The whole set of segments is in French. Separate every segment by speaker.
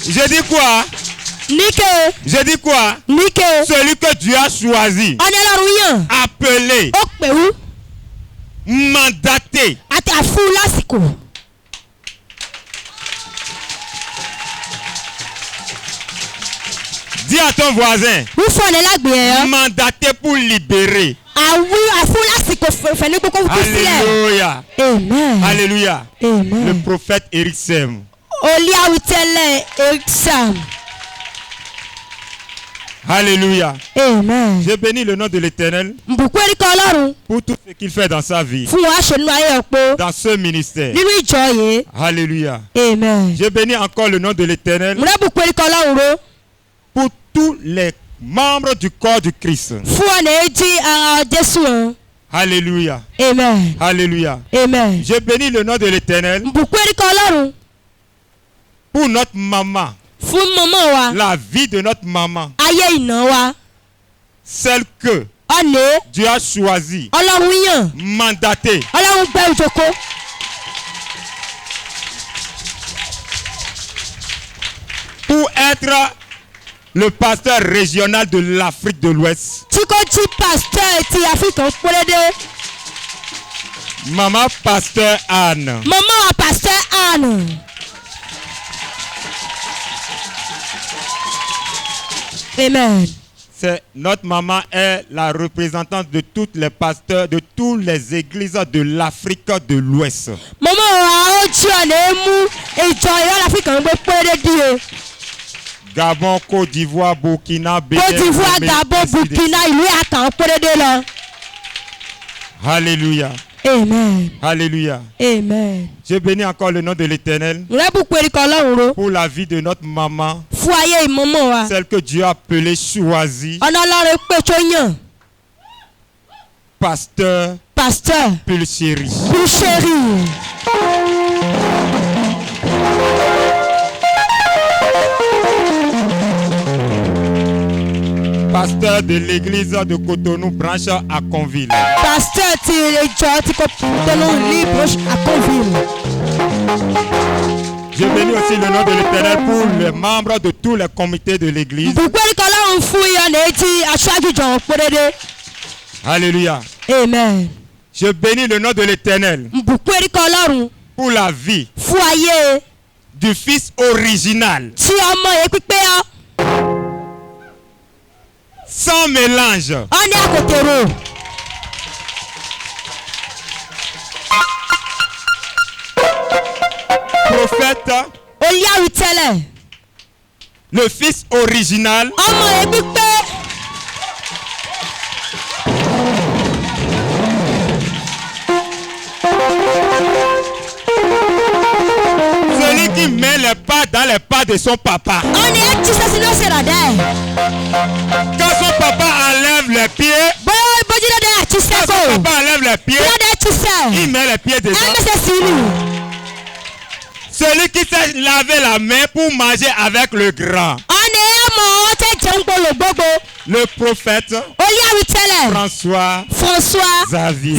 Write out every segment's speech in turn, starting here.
Speaker 1: Je dis quoi?
Speaker 2: Nike.
Speaker 1: Je dis quoi?
Speaker 2: Nike.
Speaker 1: Celui que Dieu a choisi, appelé, mandaté. Dis à ton voisin, mandaté pour libérer. Alléluia.
Speaker 2: Amen.
Speaker 1: Alléluia.
Speaker 2: Amen.
Speaker 1: Le prophète Eric Sem. Alléluia.
Speaker 2: Amen.
Speaker 1: Je bénis le nom de l'Éternel pour tout ce qu'il fait dans sa vie, dans ce ministère. Alléluia.
Speaker 2: Amen.
Speaker 1: Je bénis encore le nom de l'Éternel pour tous les membres du corps du Christ. Alléluia.
Speaker 2: Amen.
Speaker 1: Alléluia.
Speaker 2: Amen.
Speaker 1: Je bénis le nom de l'Éternel pour notre maman. La vie de notre maman. Celle que Dieu a choisi, mandaté. Pour être le pasteur régional de l'Afrique de l'Ouest. Maman pasteur Anne.
Speaker 2: Amen.
Speaker 1: Notre maman est la représentante de tous les pasteurs de toutes les églises de l'Afrique de l'Ouest. Gabon, Côte d'Ivoire, Burkina, Bénin.
Speaker 2: Gabon, Burkina,
Speaker 1: Alléluia.
Speaker 2: Amen.
Speaker 1: Alléluia.
Speaker 2: Amen.
Speaker 1: Je bénis encore le nom de l'Éternel pour la vie de notre maman, celle que Dieu a appelée, choisie, pasteur Pulchéry. Pasteur de l'église de Cotonou, branche à Conville. Je bénis aussi le nom de l'Éternel pour les membres de tous les comités de l'église. Alléluia.
Speaker 2: Amen.
Speaker 1: Je bénis le nom de l'Éternel pour la vie du fils original. Sans mélange. Prophète, le fils original, celui qui met les pas dans les pas de son papa. Quand son papa enlève les pieds, il met les pieds dedans. Celui qui sait laver la main pour manger avec le grand. Le prophète François Xavier.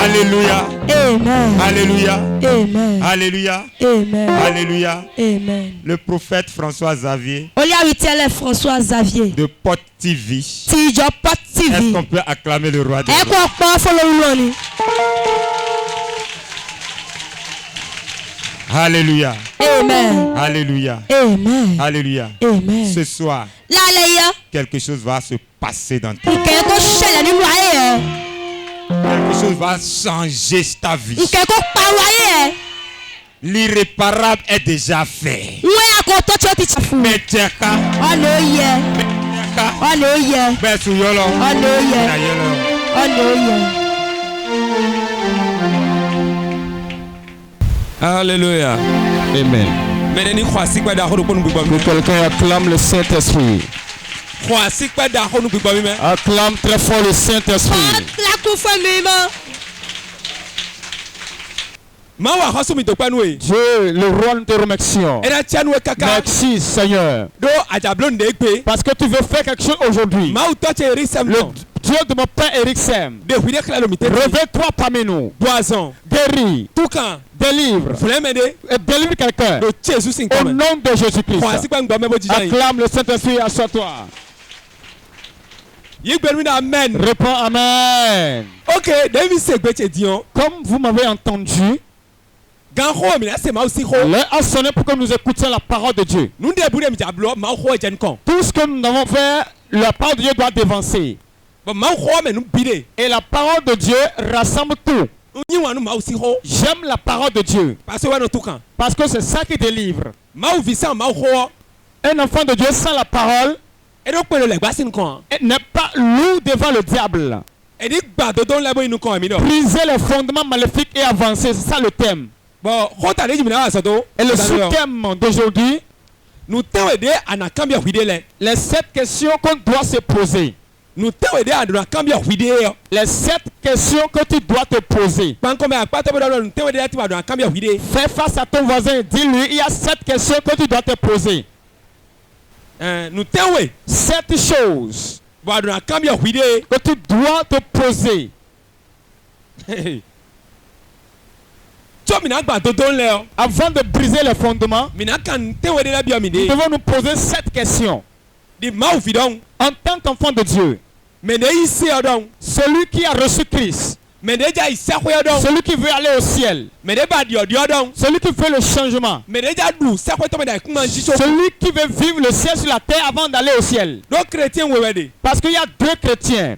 Speaker 1: Alléluia.
Speaker 2: Amen.
Speaker 1: Alléluia.
Speaker 2: Amen.
Speaker 1: Alléluia.
Speaker 2: Amen.
Speaker 1: Alléluia.
Speaker 2: Amen.
Speaker 1: Le prophète François Xavier
Speaker 2: de
Speaker 1: Pot TV. Est-ce qu'on peut acclamer le roi des rois? Alléluia.
Speaker 2: Amen.
Speaker 1: Alléluia.
Speaker 2: Amen.
Speaker 1: Alléluia.
Speaker 2: Amen.
Speaker 1: Ce soir, quelque chose va se passer dans ta vie. Quelque chose va changer ta vie. L'irréparable est déjà fait. Mais
Speaker 3: Alléluia.
Speaker 4: Amen.
Speaker 3: Que
Speaker 4: quelqu'un acclame le Saint-Esprit. Acclame très fort le Saint-Esprit. Dieu, le roi, nous te remercions. Merci Seigneur. Parce que tu veux faire quelque chose aujourd'hui. Dieu de mon père Eric Sem, réveille-toi parmi nous. Guéris, délivre, délivre quelqu'un. Au nom de Jésus-Christ. Acclame le Saint-Esprit, assois-toi.
Speaker 3: Amen.
Speaker 4: Réponds Amen.
Speaker 3: Ok,
Speaker 4: comme vous m'avez entendu, l'heure a sonné pour que nous écoutions la parole de Dieu. Tout ce que nous avons fait, la parole de Dieu doit dévancer. Et la parole de Dieu rassemble tout. J'aime la parole de Dieu. Parce que c'est ça qui délivre. Un enfant de Dieu sans la parole n'est pas lourd devant le diable. Briser les fondements maléfiques et avancer, c'est ça le thème. Et le sous-thème d'aujourd'hui, les 7 questions qu'on doit se poser. Les 7 questions que tu dois te poser. Fais face à ton voisin et dis-lui, il y a 7 questions que tu dois te poser. 7 choses que tu dois te poser. Avant de briser les fondements, nous devons nous poser 7 questions. En tant qu'enfant de Dieu, celui qui a reçu Christ, celui qui veut aller au ciel, celui qui veut le changement, celui qui veut vivre le ciel sur la terre avant d'aller au ciel. Parce qu'il y a 2 chrétiens.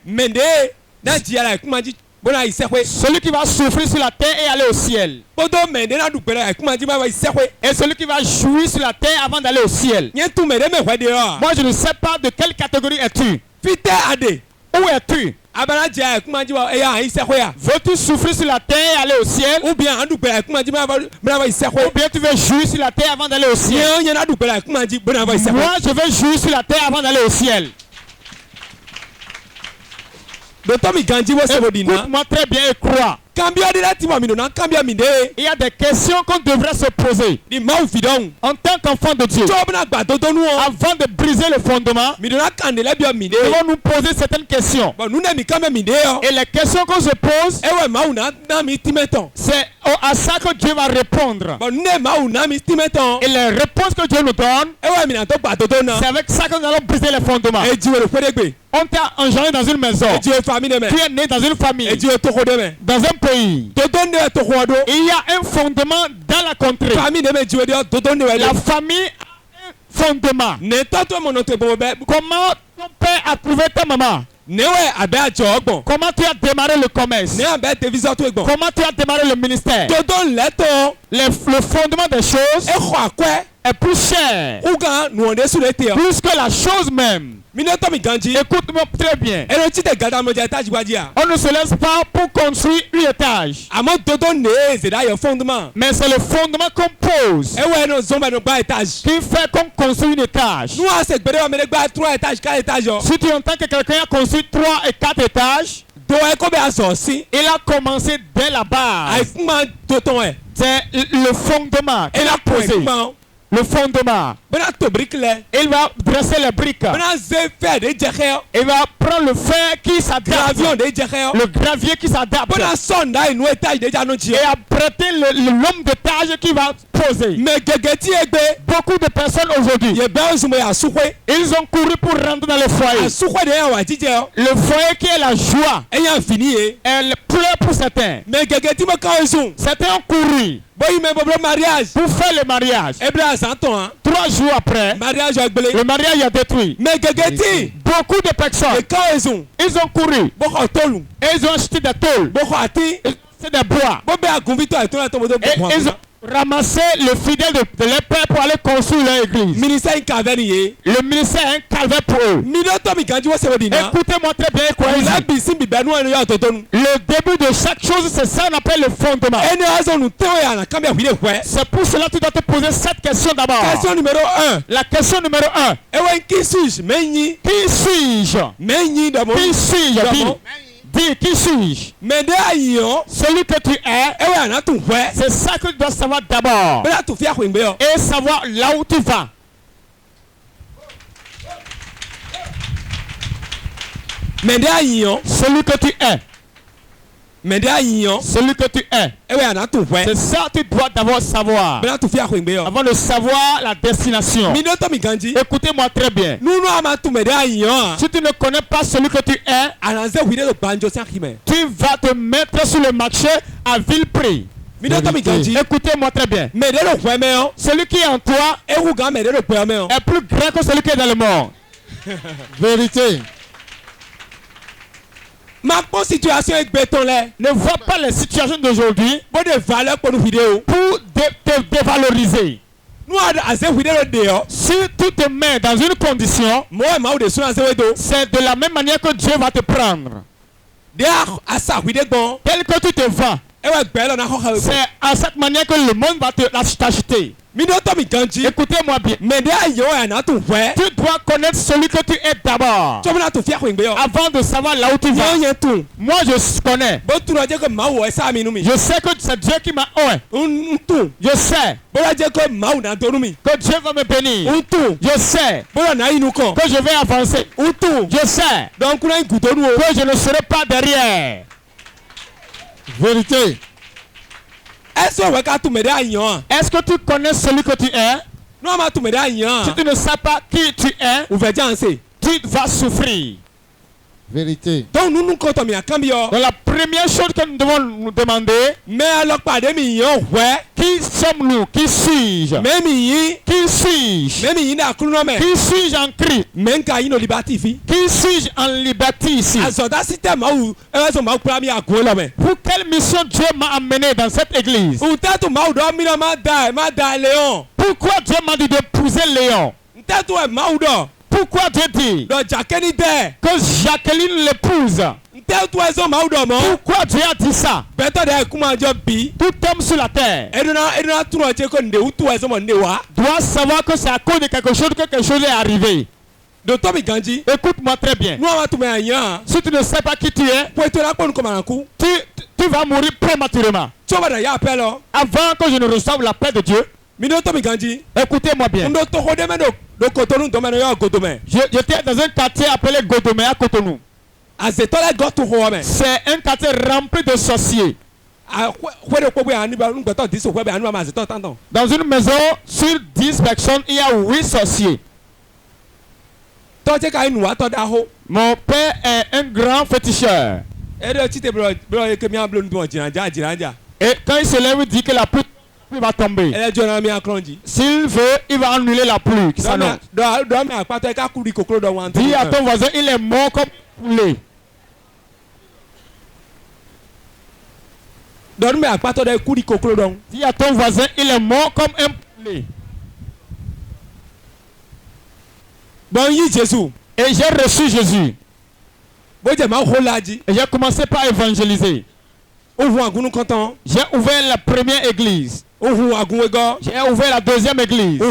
Speaker 4: Celui qui va souffrir sur la terre et aller au ciel. Et celui qui va jouir sur la terre avant d'aller au ciel. Moi je ne sais pas de quelle catégorie es-tu. Où es-tu? Veux-tu souffrir sur la terre et aller au ciel? Ou bien tu veux jouir sur la terre avant d'aller au ciel? Moi je veux jouir sur la terre avant d'aller au ciel. Écoute-moi très bien et crois. Il y a des questions qu'on devrait se poser en tant qu'enfant de Dieu. Avant de briser le fondement, nous devons nous poser certaines questions. Et les questions qu'on se pose, c'est à ça que Dieu va répondre. Et les réponses que Dieu nous donne, c'est avec ça que nous allons briser les fondements. On t'a engendré dans une maison. Tu es né dans une famille. Dans un pays. Il y a un fondement dans la contrée. La famille a un fondement. Comment ton père a trouvé ta maman? Comment tu as démarré le commerce? Comment tu as démarré le ministère? Le fondement des choses est plus cher, plus que la chose même. Écoute-moi très bien. On ne se laisse pas pour construire un étage. Mais c'est le fondement qu'on pose qui fait qu'on construit un étage. Si tu entends que quelqu'un a construit 3 et 4 étages, il a commencé dès la base. C'est le fondement qu'il a posé. Le fondement. Il va dresser les briques. Il va prendre le fer qui s'adapte. Le gravier qui s'adapte. Et apprêter l'homme d'étage qui va poser. Beaucoup de personnes aujourd'hui, ils ont couru pour rentrer dans le foyer. Le foyer qui est la joie. Elle pleure pour certains. Certains ont couru pour faire le mariage. 3 jours après, le mariage est détruit. Beaucoup de personnes, ils ont couru et ils ont acheté des tôles, c'est des bois, et ils ont ramassé le fidèle de leur père pour aller construire leur église. Le ministère est un calvaire pour eux. Écoutez-moi très bien. Le début de chaque chose, c'est ça qu'on appelle le fondement. C'est pour cela que tu dois te poser cette question d'abord. Question numéro 1. La question numéro 1. Qui suis-je? Qui suis-je? Qui suis-je? Dis, qui suis-je? Celui que tu es, c'est ça que tu dois savoir d'abord. Et savoir là où tu vas. Celui que tu es. Celui que tu es. C'est ça que tu dois d'abord savoir. Avant de savoir la destination. Écoutez-moi très bien. Si tu ne connais pas celui que tu es, tu vas te mettre sur le marché à vil prix. Écoutez-moi très bien. Celui qui est en toi est plus grand que celui qui est dans le monde.
Speaker 2: Vérité.
Speaker 4: Ma situation est béton là. Ne vois pas les situations d'aujourd'hui pour des valeurs pour nos vidéos. Pour te dévaloriser. Si tu te mets dans une condition, c'est de la même manière que Dieu va te prendre. Tel que tu te vends, c'est à cette manière que le monde va t'acheter. Écoutez-moi bien. Tu dois connaître celui que tu es d'abord. Avant de savoir là où tu vas. Moi je connais. Je sais que c'est Dieu qui m'a Je sais que Dieu va me bénir. Je sais que je vais avancer. Je sais que je ne serai pas derrière.
Speaker 2: Vérité.
Speaker 4: Est-ce que tu connais celui que tu es? Si tu ne sais pas qui tu es, tu vas souffrir.
Speaker 2: Vérité.
Speaker 4: Donc la première chose que nous devons nous demander, qui sommes-nous? Qui suis-je? Qui suis-je? Qui suis-je en Christ? Qui suis-je en liberté ici? Pour quelle mission Dieu m'a amené dans cette église? Pourquoi Dieu m'a dit d'épouser Léon? Pourquoi Dieu dit que Jacqueline l'épouse? Pourquoi Dieu a dit ça? Tout homme sur la terre doit savoir que c'est à cause de quelque chose que quelque chose est arrivé. Écoute-moi très bien. Si tu ne sais pas qui tu es, tu vas mourir prématurément. Avant que je ne reçoive la paix de Dieu. Écoutez-moi bien. J'étais dans un quartier appelé Godomé à Cotonou. C'est un quartier rempli de sorciers. Dans une maison, sur 10 personnes, il y a 8 sorciers. Mon père est un grand féticheur. Et quand il se lève, il dit que la pluie va tomber. S'il veut, il va annuler la pluie. Dis à ton voisin, il est mort comme un poulet. Dis à ton voisin, il est mort comme un poulet. Et j'ai reçu Jésus. Et j'ai commencé par évangéliser. J'ai ouvert la première église. J'ai ouvert la deuxième église.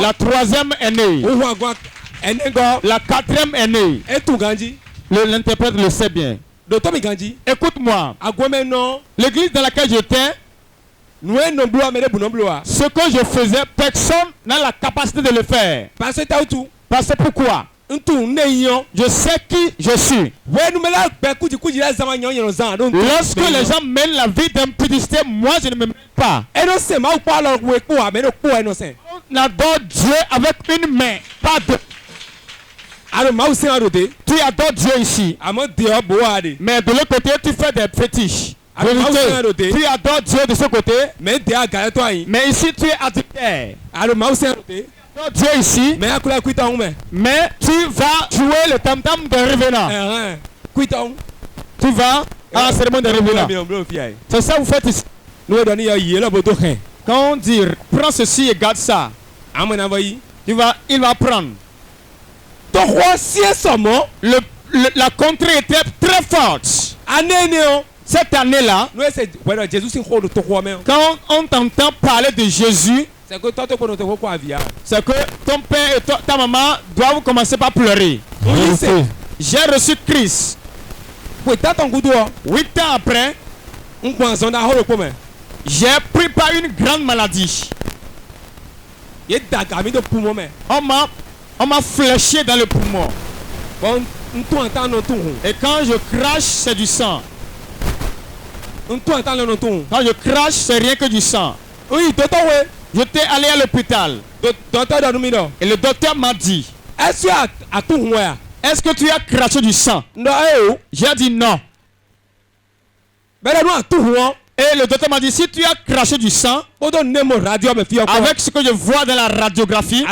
Speaker 4: La troisième est née. La quatrième est née. L'interprète le sait bien. Écoute-moi. L'église dans laquelle j'étais, ce que je faisais, personne n'a la capacité de le faire. Parce que pourquoi? Je sais qui je suis. Lorsque les gens mènent la vie d'impudicité, moi je ne me mêle pas. On adore Dieu avec une main, pas deux. Tu adores Dieu ici. Mais de l'autre côté, tu fais des fétiches. Tu adores Dieu de ce côté. Mais ici, tu es adultère. Dieu ici, mais tu vas jouer le tam-tam des revenants. Tu vas à la cérémonie des revenants. C'est ça que vous faites ici. Quand on dit prends ceci et garde ça, il va prendre. La contrée était très forte. Cette année-là, quand on t'entend parler de Jésus, c'est que ton père et ta maman doivent commencer par pleurer. J'ai reçu Christ. 8 ans après, j'ai pris par une grande maladie. On m'a fléché dans le poumon. Et quand je crache, c'est du sang. Quand je crache, c'est rien que du sang. J'étais allé à l'hôpital. Et le docteur m'a dit, est-ce que tu as craché du sang? J'ai dit non. Et le docteur m'a dit, si tu as craché du sang, avec ce que je vois dans la radiographie,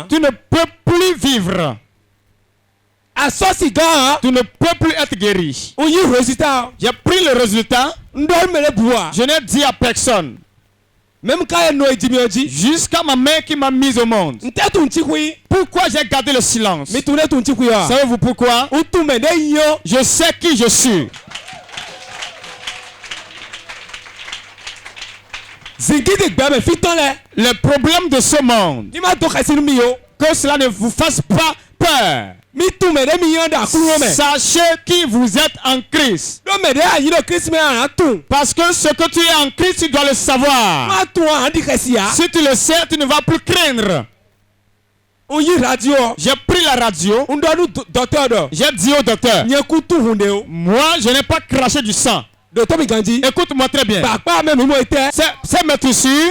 Speaker 4: tu ne peux plus vivre. Tu ne peux plus être guéri. J'ai pris le résultat. Je n'ai dit à personne. Jusqu'à ma mère qui m'a mis au monde. Pourquoi j'ai gardé le silence? Savez-vous pourquoi? Je sais qui je suis. Le problème de ce monde, que cela ne vous fasse pas peur. Sachez qui vous êtes en Christ. Parce que ce que tu es en Christ, tu dois le savoir. Si tu le sais, tu ne vas plus craindre. J'ai pris la radio. J'ai dit au docteur, moi je n'ai pas craché du sang. Écoute-moi très bien. C'est mettre ici.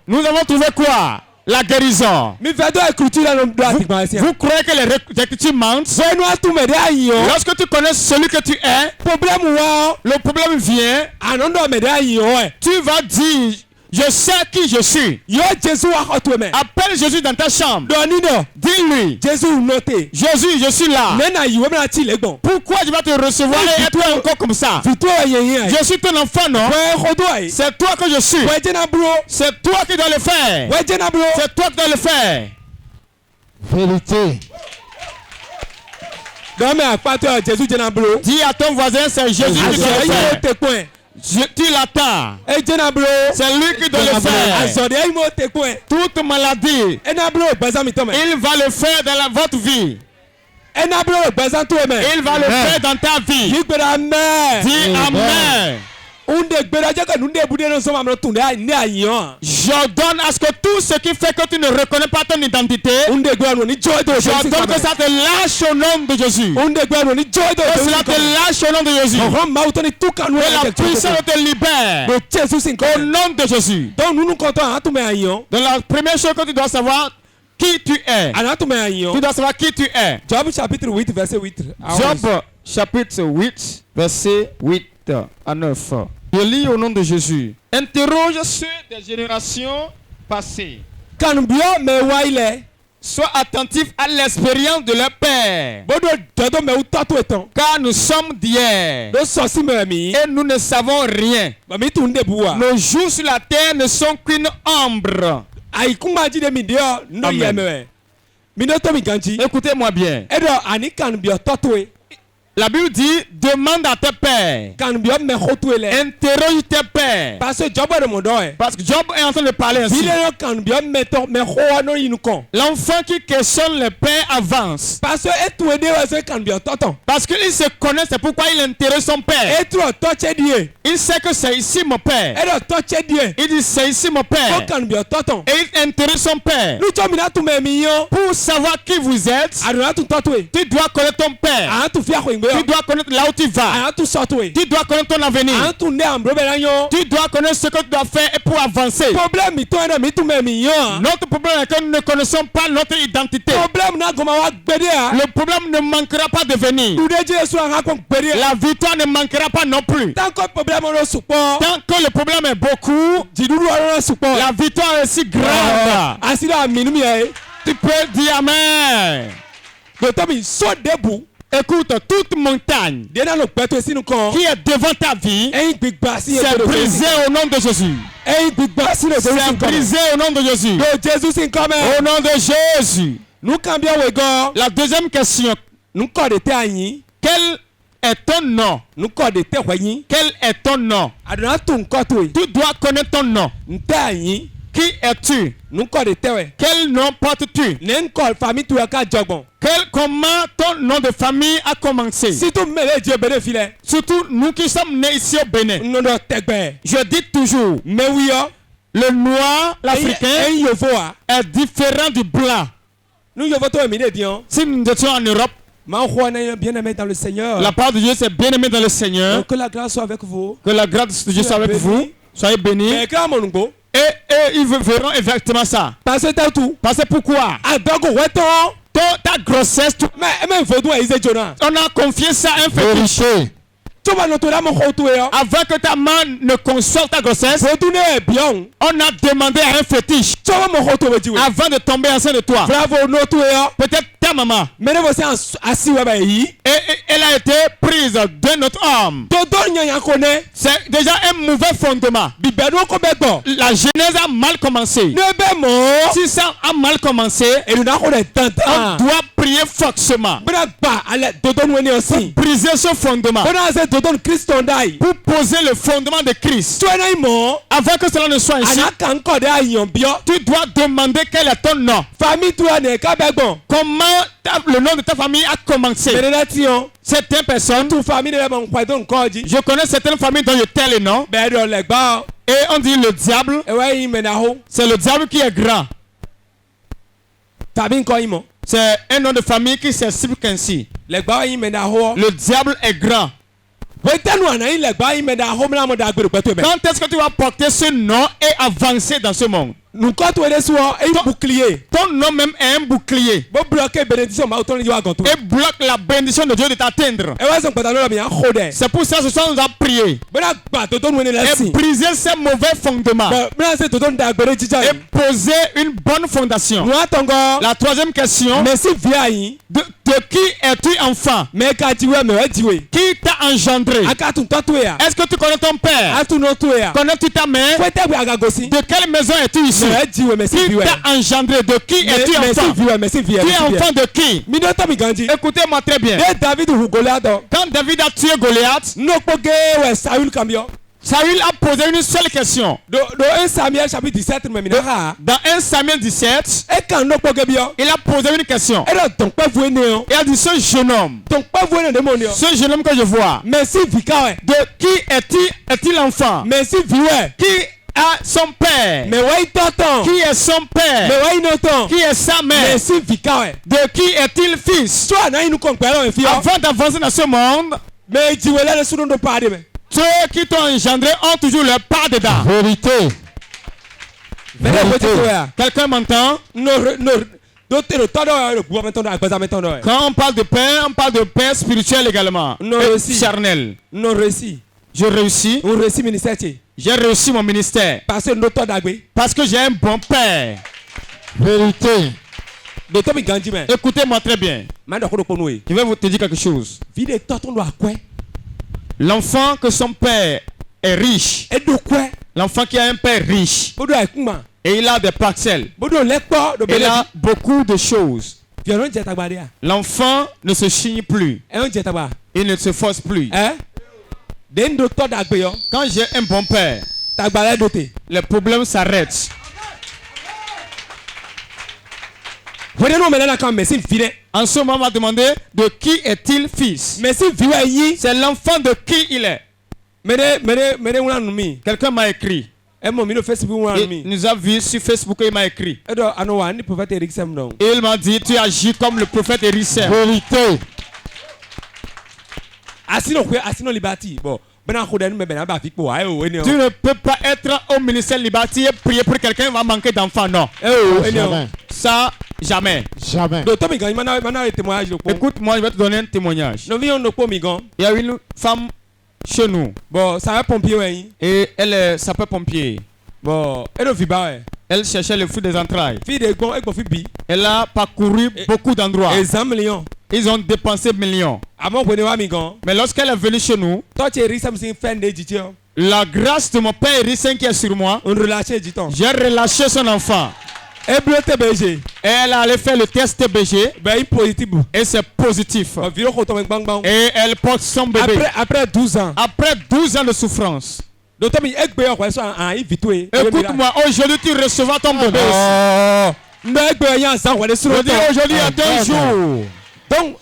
Speaker 4: Nous avons trouvé quoi? La guérison. Vous croyez que les écritures mentent? Lorsque tu connais celui que tu es, le problème vient. Tu vas dire, je sais qui je suis. Appelle Jésus dans ta chambre. Dis-lui, Jésus, je suis là. Pourquoi je vais te recevoir et être encore comme ça? Je suis ton enfant, non? C'est toi que je suis. C'est toi qui dois le faire. C'est toi qui dois le faire.
Speaker 2: Vérité.
Speaker 4: Dis à ton voisin, c'est Jésus qui doit le faire. Tu l'attends. C'est lui qui doit le faire. Toute maladie, il va le faire dans votre vie. Il va le faire dans ta vie. Dis Amen. J'ordonne à ce que tout ce qui fait que tu ne reconnais pas ton identité, j'ordonne que ça te lâche au nom de Jésus. Que cela te lâche au nom de Jésus. Que la puissance te libère au nom de Jésus. Donc la première chose que tu dois savoir, qui tu es. Tu dois savoir qui tu es.
Speaker 5: Job chapitre 8 verset 8.
Speaker 4: Job chapitre 8 verset 8 à 9. Je lis au nom de Jésus. Interroge ceux des générations passées. Sois attentif à l'expérience de leur père. Car nous sommes d'hier. Et nous ne savons rien. Nos jours sur la terre ne sont qu'une ombre. Écoutez-moi bien. La Bible dit, demande à tes pères. Interroge tes pères. Parce que Job est en train de parler ainsi. L'enfant qui questionne le père avance. Parce qu'il se connaît, c'est pourquoi il interroge son père. Il sait que c'est ici mon père. Il dit c'est ici mon père. Et il interroge son père. Pour savoir qui vous êtes, tu dois connaître ton père. Tu dois connaître là où tu vas. Tu dois connaître ton avenir. Tu dois connaître ce que tu dois faire pour avancer. Notre problème est que nous ne connaissons pas notre identité. Le problème ne manquera pas de venir. La victoire ne manquera pas non plus. Tant que le problème est beaucoup, la victoire est si grande. Tu peux dire Amen. Écoute, toute montagne qui est devant ta vie, c'est brisé au nom de Jésus. C'est brisé au nom de Jésus. Au nom de Jésus. La deuxième question. Quel est ton nom? Quel est ton nom? Tu dois connaître ton nom. Qui es-tu? Quel nom portes-tu? Comment ton nom de famille a commencé? Surtout nous qui sommes nés ici au Bénin. Je dis toujours, le noir, l'Africain, est différent du blanc. Si nous étions en Europe, bien-aimé dans le Seigneur. La part de Dieu, c'est bien-aimé dans le Seigneur. Donc, que la grâce soit avec vous. Que la grâce de Dieu soit avec vous. Soyez bénis. Et ils verront exactement ça. Parce que tout. Parce que pourquoi? Ta grossesse. On a confié ça à un fétiche. Avant que ta main ne conçoive ta grossesse, on a demandé à un fétiche avant de tomber enceinte de toi. Peut-être ta maman. Et elle a été prise de notre homme. C'est déjà un mauvais fondement. La genèse a mal commencé. Si ça a mal commencé, on doit prier forcément pour briser ce fondement, pour poser le fondement de Christ. Avant que cela ne soit ainsi, tu dois demander quel est ton nom. Comment le nom de ta famille a commencé. Certaines personnes, je connais certaines familles dont je tais les noms, et on dit le diable, c'est le diable qui est grand. C'est un nom de famille qui s'explique ainsi. Le diable est grand. Quand est-ce que tu vas porter ce nom et avancer dans ce monde? Ton nom même est un bouclier. Et bloque la bénédiction de Dieu de t'atteindre. C'est pour ça que ce soir nous avons prié. Et briser ces mauvais fondements. Et poser une bonne fondation. La troisième question. De qui es-tu enfant? Qui t'a engendré? Est-ce que tu connais ton père? Connais-tu ta mère? De quelle maison es-tu ici? Qui t'a engendré? De qui es-tu enfant? Tu es enfant de qui? Écoutez-moi très bien. Quand David a tué Goliath, Saül a posé une seule question. Dans 1 Samuel chapitre 17, dans 1 Samuel 17, il a posé une question. Il a dit ce jeune homme que je vois, de qui est-il enfant? Qui a son père? Qui est son père? Qui est sa mère? De qui est-il fils? Avant d'avancer dans ce monde, ceux qui t'ont engendré ont toujours leur part dedans.
Speaker 2: Vérité.
Speaker 4: Quelqu'un m'entend? Quand on parle de père spirituel également. Charnel. Je réussis. J'ai réussi mon ministère. Parce que j'ai un bon père.
Speaker 2: Vérité.
Speaker 4: Écoutez-moi très bien. Je vais vous te dire quelque chose. L'enfant que son père est riche. L'enfant qui a un père riche. Et il a des parcelles. Il a beaucoup de choses. L'enfant ne se chigne plus. Il ne se force plus. Quand j'ai un bon père, les problèmes s'arrêtent. En ce moment, on va demander de qui est-il fils. C'est l'enfant de qui il est. Quelqu'un m'a écrit. Il nous a vu sur Facebook et il m'a écrit. Et il m'a dit, tu agis comme le prophète Éricem.
Speaker 2: Vérité.
Speaker 4: Tu ne peux pas être au ministère Liberty et prier pour quelqu'un qui va manquer d'enfants, non.
Speaker 2: Jamais.
Speaker 4: Ça, jamais.
Speaker 2: Jamais.
Speaker 4: Écoute-moi, je vais te donner un témoignage. Il y a une femme chez nous. Et elle est sapeur-pompier. Elle cherchait le fruit des entrailles. Elle a parcouru beaucoup d'endroits. Ils ont dépensé millions. Mais lorsqu'elle est venue chez nous, la grâce de mon père Éricem qui est sur moi, j'ai relâché son enfant. Et elle allait faire le test TBG. Et c'est positif. Et elle porte son bébé. Après 12 ans. Après 12 ans de souffrance. Écoute-moi, aujourd'hui tu recevras ton bébé. Aujourd'hui à 2 jours. Donc,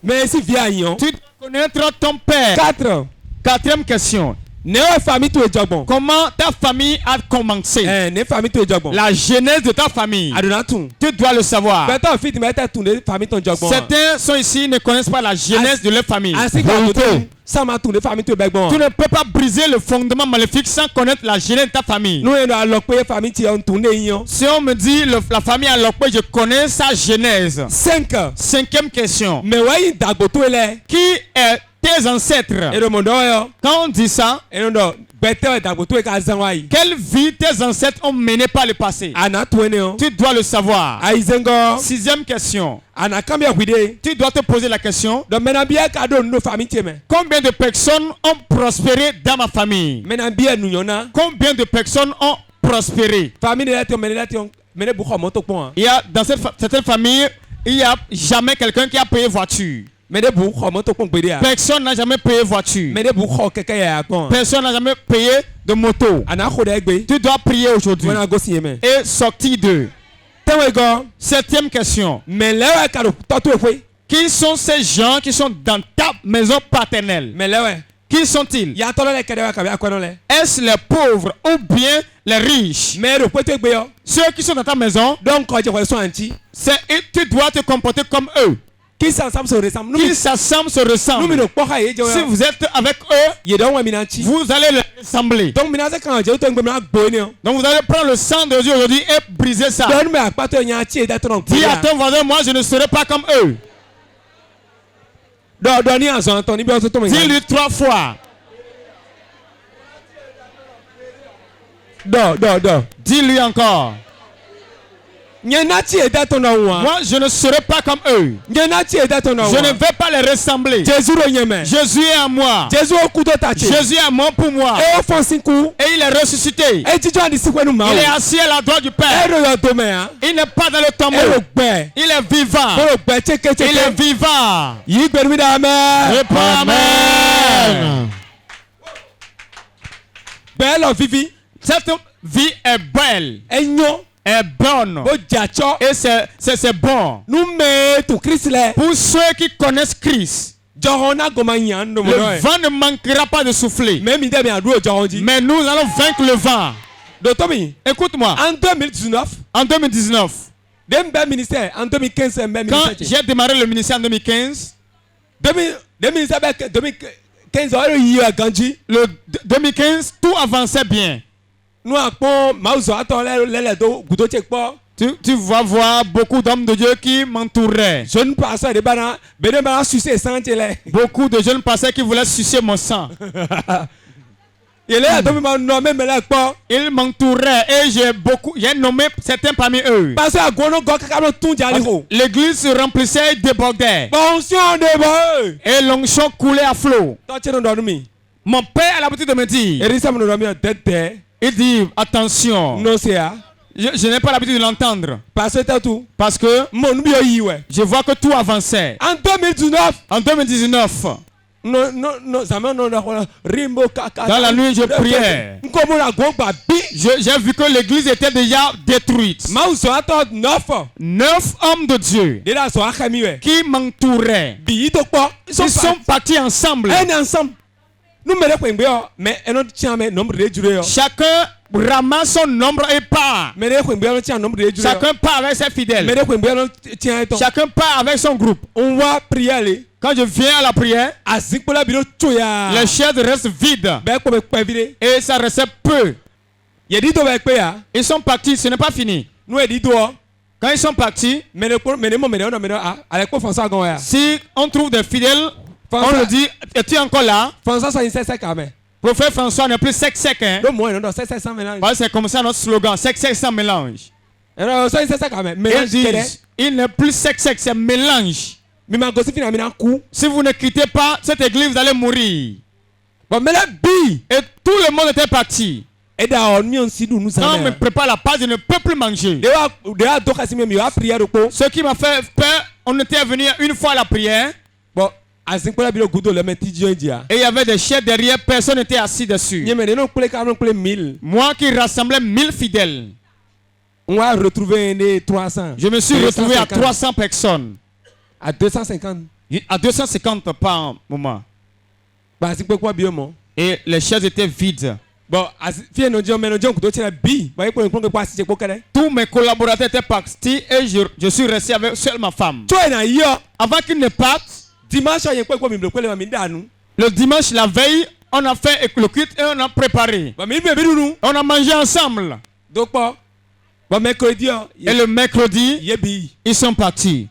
Speaker 4: tu dois connaître ton père. Quatrième question. Comment ta famille a commencé? La genèse de ta famille. Tu dois le savoir. Certains sont ici, ne connaissent pas la genèse de leur famille. Tu ne peux pas briser le fondement maléfique sans connaître la genèse de ta famille. Si on me dit la famille a Lokpe, je connais sa genèse. Cinquième question. Qui est tes ancêtres? Quand on dit ça, quelle vie tes ancêtres ont mené par le passé? Tu dois le savoir. Sixième question. Tu dois te poser la question. Combien de personnes ont prospéré dans ma famille? Combien de personnes ont prospéré? Il y a dans cette famille, il n'y a jamais quelqu'un qui a payé voiture. Personne n'a jamais payé voiture. Personne n'a jamais payé de moto. Tu dois prier aujourd'hui et sortir d'eux. Septième question. Qui sont ces gens qui sont dans ta maison paternelle? Qui sont-ils? Est-ce les pauvres ou bien les riches? Ceux qui sont dans ta maison, tu dois te comporter comme eux. Qui s'assemblent se ressemblent. Si vous êtes avec eux, vous allez les ressembler. Donc vous allez prendre le sang de Dieu aujourd'hui et briser ça. Dis à ton voisin, moi je ne serai pas comme eux. Dis-lui 3 fois. Dis-lui encore. Moi, je ne serai pas comme eux. Je ne vais pas les ressembler. Jésus est à moi. Jésus est mort pour moi. Et il est ressuscité. Il est assis à la droite du Père. Il n'est pas dans le tombeau. Il est vivant. Il est vivant. Amen. Belle vie. Cette vie est belle. Est bonne et c'est bon pour ceux qui connaissent Christ. Le vent ne manquera pas de souffler, mais nous allons vaincre le vent. Écoute-moi. En 2019, quand j'ai démarré le ministère en 2015, le 2015 tout avançait bien. Tu vas voir beaucoup d'hommes de Dieu qui m'entouraient. Beaucoup de jeunes pasteurs qui voulaient sucer mon sang. Ils m'entouraient et j'ai nommé certains parmi eux. L'église se remplissait et débordait. Et l'onction coulait à flot. Mon père a l'habitude de me dire, il dit attention. Je n'ai pas l'habitude de l'entendre. Parce que je vois que tout avançait. En 2019, dans la nuit, je priais. J'ai vu que l'église était déjà détruite. 9 hommes de Dieu qui m'entouraient. Ils sont partis ensemble. Chacun ramasse son nombre et part. Chacun part avec ses fidèles. Chacun part avec son groupe. On va prier. Quand je viens à la prière, les chaises restent vides. Et ça reste peu. Ils sont partis, ce n'est pas fini. Quand ils sont partis, si on trouve des fidèles, on le dit, es-tu encore là? Prophète François n'est plus sec. Hein? C'est comme ça notre slogan, sec sans mélange. Il n'est plus sec, c'est mélange. Si vous ne quittez pas cette église, vous allez mourir. Et tout le monde était parti. Quand on me prépare la pâte, je ne peux plus manger. Ce qui m'a fait peur, on était venu une fois à la prière. Et il y avait des chaises derrière, personne n'était assis dessus. Moi qui rassemblais 1000 fidèles, je me suis retrouvé à 300 personnes. À 250 par moment. Et les chaises étaient vides.
Speaker 3: Bon,
Speaker 4: tous mes collaborateurs étaient partis et je suis resté avec seule ma femme. Avant qu'ils ne partent, le dimanche, la veille, on a fait le culte et on a préparé. On a mangé ensemble. Et le mercredi, ils sont partis.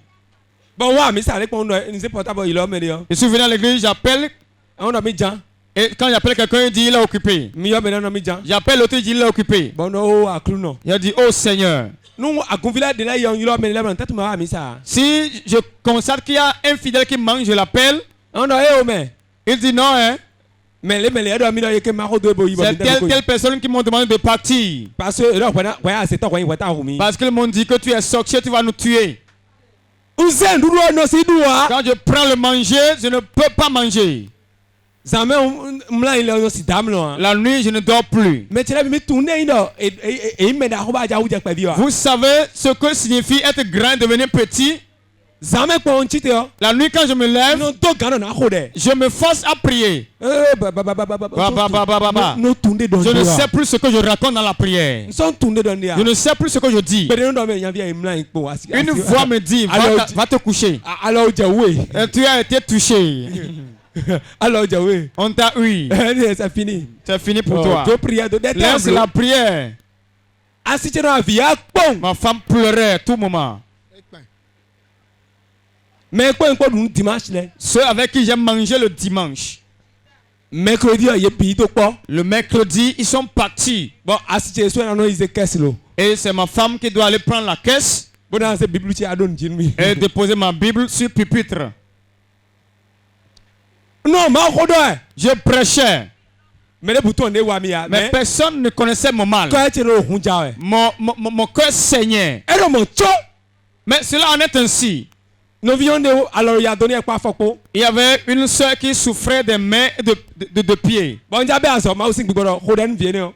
Speaker 4: Je suis venu à l'église, j'appelle. Et quand j'appelle quelqu'un, il dit il est occupé. J'appelle l'autre, il dit il est occupé. Il a dit oh Seigneur. Si je constate qu'il y a un fidèle qui manque, je l'appelle. Il dit non, hein. C'est telle personne qui m'ont demandé de partir. Parce qu'ils m'ont dit que tu es sorcier, tu vas nous tuer. Quand je prends le manger, je ne peux pas manger. La nuit, je ne dors plus. Vous savez ce que signifie être grand et devenir petit? La nuit, quand je me lève, je me force à prier. Je ne sais plus ce que je raconte dans la prière. Je ne sais plus ce que je dis. Une voix me dit, va te coucher. Tu as été touché. On t'a eu.
Speaker 3: C'est fini.
Speaker 4: C'est fini pour toi. Laisse la prière. Ma femme pleurait à tout moment. Ceux avec qui j'ai mangé le dimanche. Le mercredi, ils sont partis. Et c'est ma femme qui doit aller prendre la caisse et déposer ma Bible sur le pupitre. Non, je prêchais. Mais personne ne connaissait mon mal. Mon cœur saignait. Mais cela en est ainsi. Il y avait une soeur qui souffrait des mains et de pieds.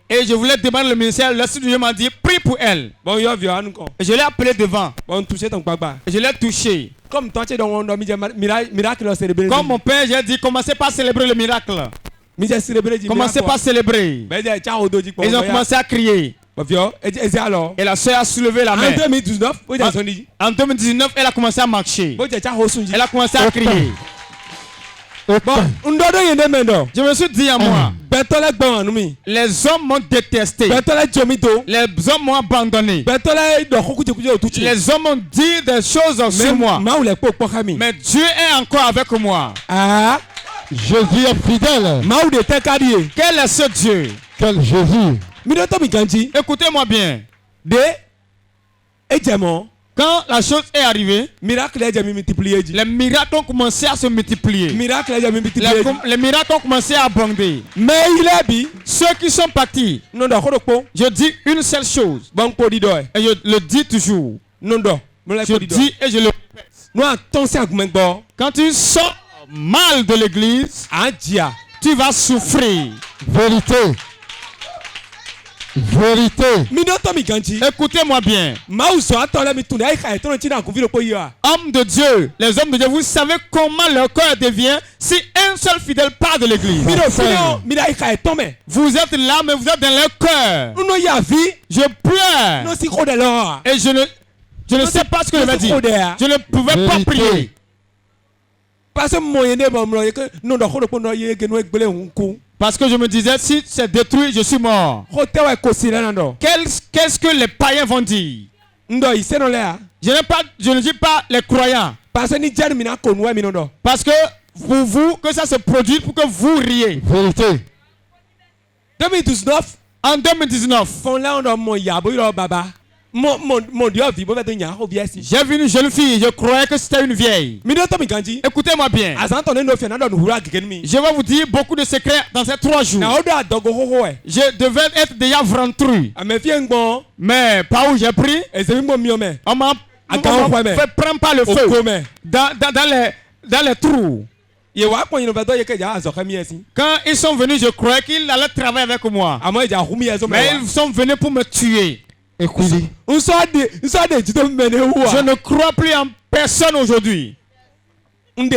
Speaker 4: Et je voulais demander le ministère. Le Seigneur m'a dit, prie pour elle. Et je l'ai appelé devant. Et je l'ai touché. Comme mon père, j'ai dit, commencez par célébrer le miracle. Commencez par célébrer. Ils ont commencé à crier. Et la soeur a soulevé la main. En 2019, elle a commencé à marcher. Elle a commencé à crier. Je me suis dit à moi, les hommes m'ont détesté. Les hommes m'ont abandonné. Les hommes ont dit des choses sur moi. Mais Dieu est encore avec moi.
Speaker 2: Jésus est fidèle.
Speaker 4: Quel est ce Dieu?
Speaker 2: Quel Jésus?
Speaker 4: Écoutez-moi bien. Quand la chose est arrivée, les miracles ont commencé à se multiplier. Les miracles ont commencé à abonder. Mais ceux qui sont partis, je dis une seule chose. Et je le dis toujours. Je dis et je le répète. Quand tu sors mal de l'église, tu vas souffrir.
Speaker 2: Vérité.
Speaker 4: Écoutez-moi bien. Hommes de Dieu, les hommes de Dieu, vous savez comment leur cœur devient si un seul fidèle part de l'église. Vous êtes là, mais vous êtes dans leur cœur. Je pleure. Et je ne sais pas ce que je vais dire. Je ne pouvais pas prier. Parce que je me disais, si c'est détruit, je suis mort. Qu'est-ce que les païens vont dire? Je ne dis pas les croyants. Parce que pour vous, que ça se produit pour que vous riez.
Speaker 2: Vérité.
Speaker 4: En 2019, j'ai vu une jeune fille, je croyais que c'était une vieille. Écoutez-moi bien. Je vais vous dire beaucoup de secrets dans ces 3 jours. Je devais être déjà ventru. Mais par où j'ai pris, on m'a fait prendre par le feu dans les trous. Quand ils sont venus, je croyais qu'ils allaient travailler avec moi. Mais ils sont venus pour me tuer.
Speaker 2: Écoutez.
Speaker 4: Je ne crois plus en personne aujourd'hui. J'ai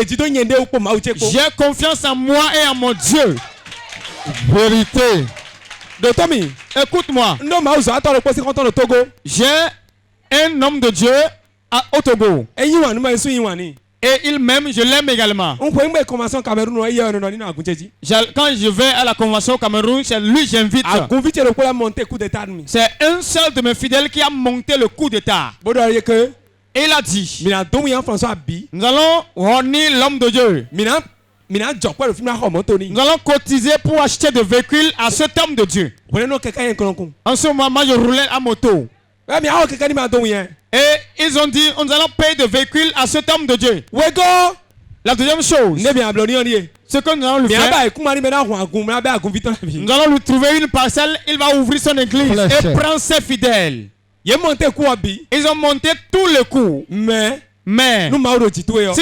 Speaker 4: confiance en moi et en mon Dieu.
Speaker 2: Vérité.
Speaker 4: De Tommy, écoute-moi. J'ai un homme de Dieu au Togo. Et il m'aime, je l'aime également. Quand je vais à la convention au Cameroun, c'est lui que j'invite. C'est un seul de mes fidèles qui a monté le coup d'état. Et il a dit, nous allons honner l'homme de Dieu. Nous allons cotiser pour acheter des véhicules à cet homme de Dieu. En ce moment, je roulais à moto. Et ils ont dit, nous allons payer des véhicules à cet homme de Dieu. La deuxième chose, ce que nous allons lui faire, nous allons lui trouver une parcelle, il va ouvrir son église et prendre ses fidèles. Ils ont monté tous les coups. Mais si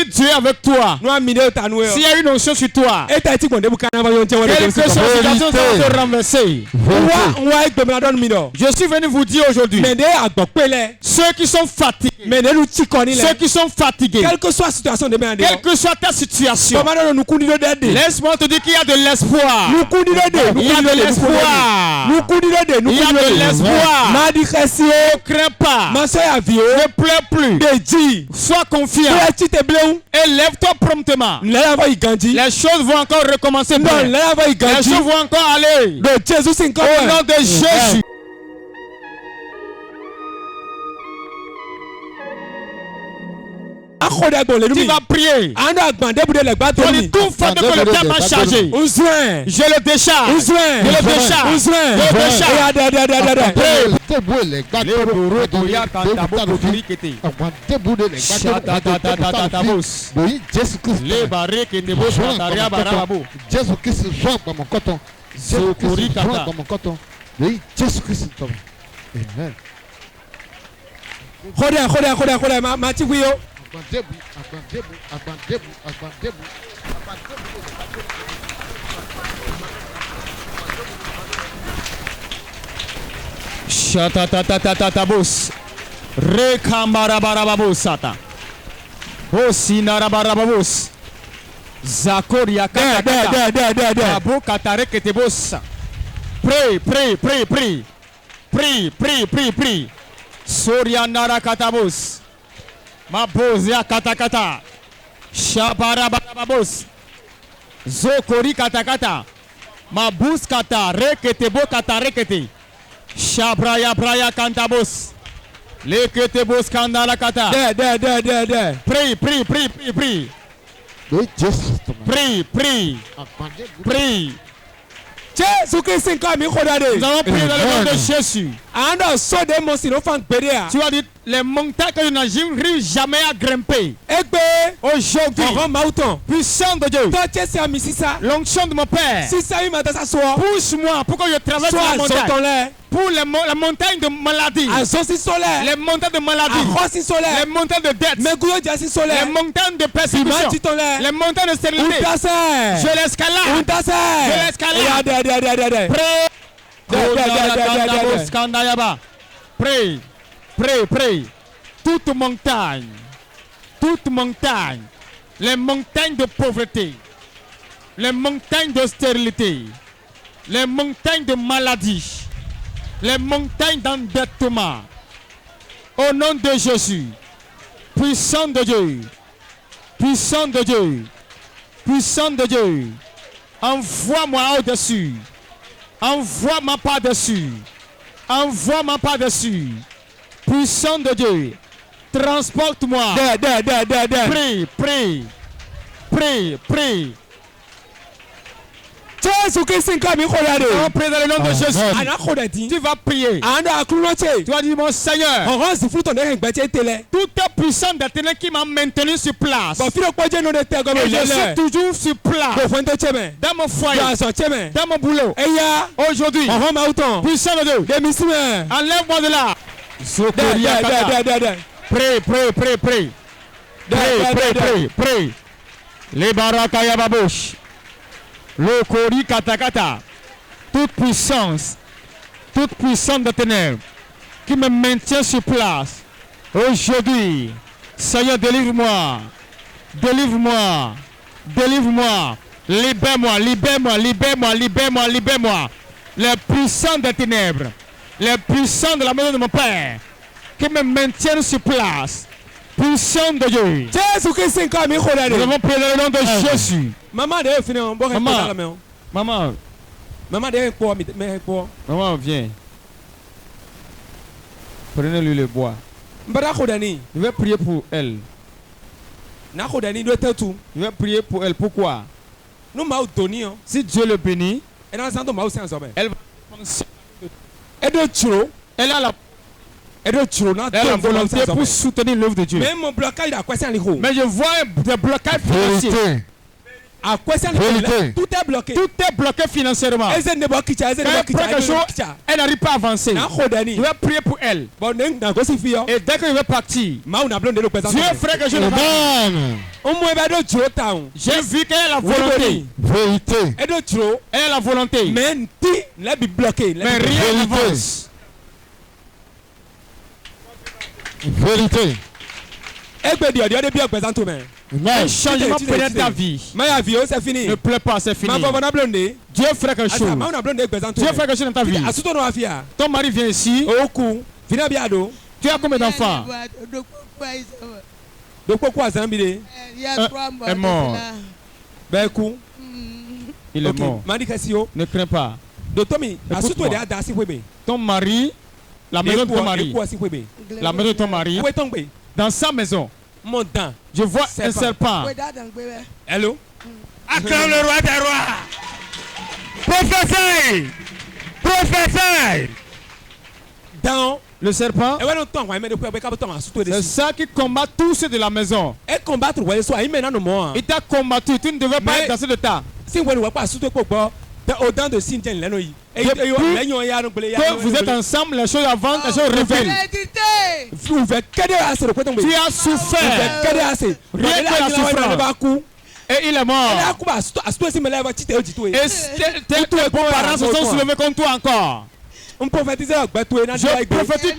Speaker 4: Dieu est avec toi, s'il y a une onction sur toi, quelque chose va te renverser. Je suis venu vous dire aujourd'hui, ceux qui sont fatigués, quelle que soit ta situation, laisse-moi te dire qu'il y a de l'espoir. Il y a de l'espoir. Il y a de l'espoir. Ne crains pas. Ne pleure plus. Sois confiant et lève-toi promptement. Les choses vont encore recommencer. Les choses vont encore aller. Au nom de Jésus. Tu vas prier. Tu dis tout fait que le terme a chargé. Je le décharge. Je le décharge. Je le décharge. Shatatatatatatabos. Rekambarabarababosata. Osinarabarababos. Zakoria katakata. Abo katareketebos. Pray. Pray. Soria narakatabos. Mabozia katakata. Shabarabarababos. Zokori katakata. Mabus kata reketebo kata rekete. Shabraya kantabos. Leketebos kandala kata. Pray. Pray. Nous allons prier dans le nom de Jésus. Tu vas dire les montagnes que nous n'arriverons jamais à grimper. Aujourd'hui, puissant de Dieu, l'onction de mon Père, pousse-moi pour que je traverse la montagne. Pour la montagne de maladie, les montagnes de maladie, les montagnes de dette, les montagnes de persécution, les montagnes de stérilité. Je l'escalade. Pray. Toute montagne, les montagnes de pauvreté, les montagnes de stérilité, les montagnes de maladie, les montagnes d'endettement. Au nom de Jésus, puissant de Dieu, envoie-moi au-dessus, envoie-moi par-dessus, puissant de Dieu, transporte-moi. Pray. On prie dans le nom de Jésus. Tu vas prier. Tu vas dire, mon Seigneur, toute puissance de ténèbres qui m'a maintenu sur place, et je suis toujours sur place, dans mon foyer, dans mon boulot. Aujourd'hui, puissant de Dieu, enlève-moi de là. Pray. Les barakaya babosh. Le Kori katakata. Toute puissance de ténèbres qui me maintient sur place. Aujourd'hui, Seigneur, délivre-moi. Libère-moi, libère-moi, libère-moi, libère-moi, libère-moi. Les puissants des ténèbres, les puissants de la maison de mon Père, qui me maintiennent sur place. Puissant de Dieu. Nous avons pris le nom de Jésus.
Speaker 3: Maman,
Speaker 4: Maman, maman, viens. Prenez-lui le bois. Je vais prier pour elle. Je vais prier pour elle. Pourquoi? Si Dieu le bénit, elle va elle a la volonté pour soutenir l'œuvre de Dieu. Mais je vois des blocages financiers. Tout est bloqué. Tout est bloqué financièrement. Elle n'arrive pas à avancer. Je vais prier pour elle. Et dès que je vais partir, Dieu ferait que je le fasse. J'ai vu qu'elle a la volonté.
Speaker 2: Vérité.
Speaker 4: Elle a la volonté. Mais rien n'avance.
Speaker 2: Vérité.
Speaker 4: Un changement pénètre ta vie. Ne pleure pas, c'est fini. Dieu ferait quelque chose. Dieu ferait quelque chose dans ta vie. Ton mari vient ici. Tu as combien d'enfants? Est mort. Il est mort. Ne crains pas. Ton mari, la maison de ton mari, la maison de ton mari, dans sa maison, je vois un serpent.
Speaker 3: Hello?
Speaker 1: Acclame le roi des rois. Prophétie. Prophétie.
Speaker 4: Dans le serpent, c'est ça qui combat tous ceux de la maison. Il t'a combattu. Tu ne devais pas être dans cet état. Que vous êtes ensemble, les choses avancent, les choses révèlent. Tu as souffert. Rien que la souffrance. Et il est mort. Et tes beaux-parents se sont soulevés contre toi encore. Je prophétise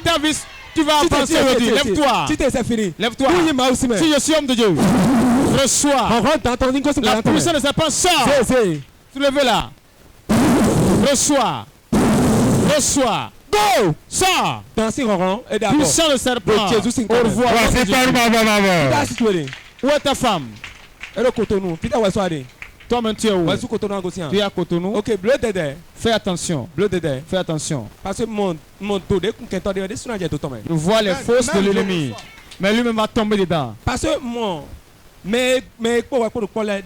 Speaker 4: ta vie. Tu vas avancer aujourd'hui. Lève-toi. Lève-toi. Si je suis homme de Dieu, reçois. La puissance de serpent sort. Soulevez-la. Reçois. Reçois. Go. Sors. Puissant le serpent. Au revoir. Où est ta femme? Toi-même, tu es où? Tu es à Cotonou.
Speaker 3: Ok, bleu dédé.
Speaker 4: Fais attention.
Speaker 3: Bleu dédé.
Speaker 4: Fais attention.
Speaker 3: Parce que mon dos de
Speaker 4: je vois les forces de l'ennemi. Mais lui-même va tomber dedans.
Speaker 3: Parce que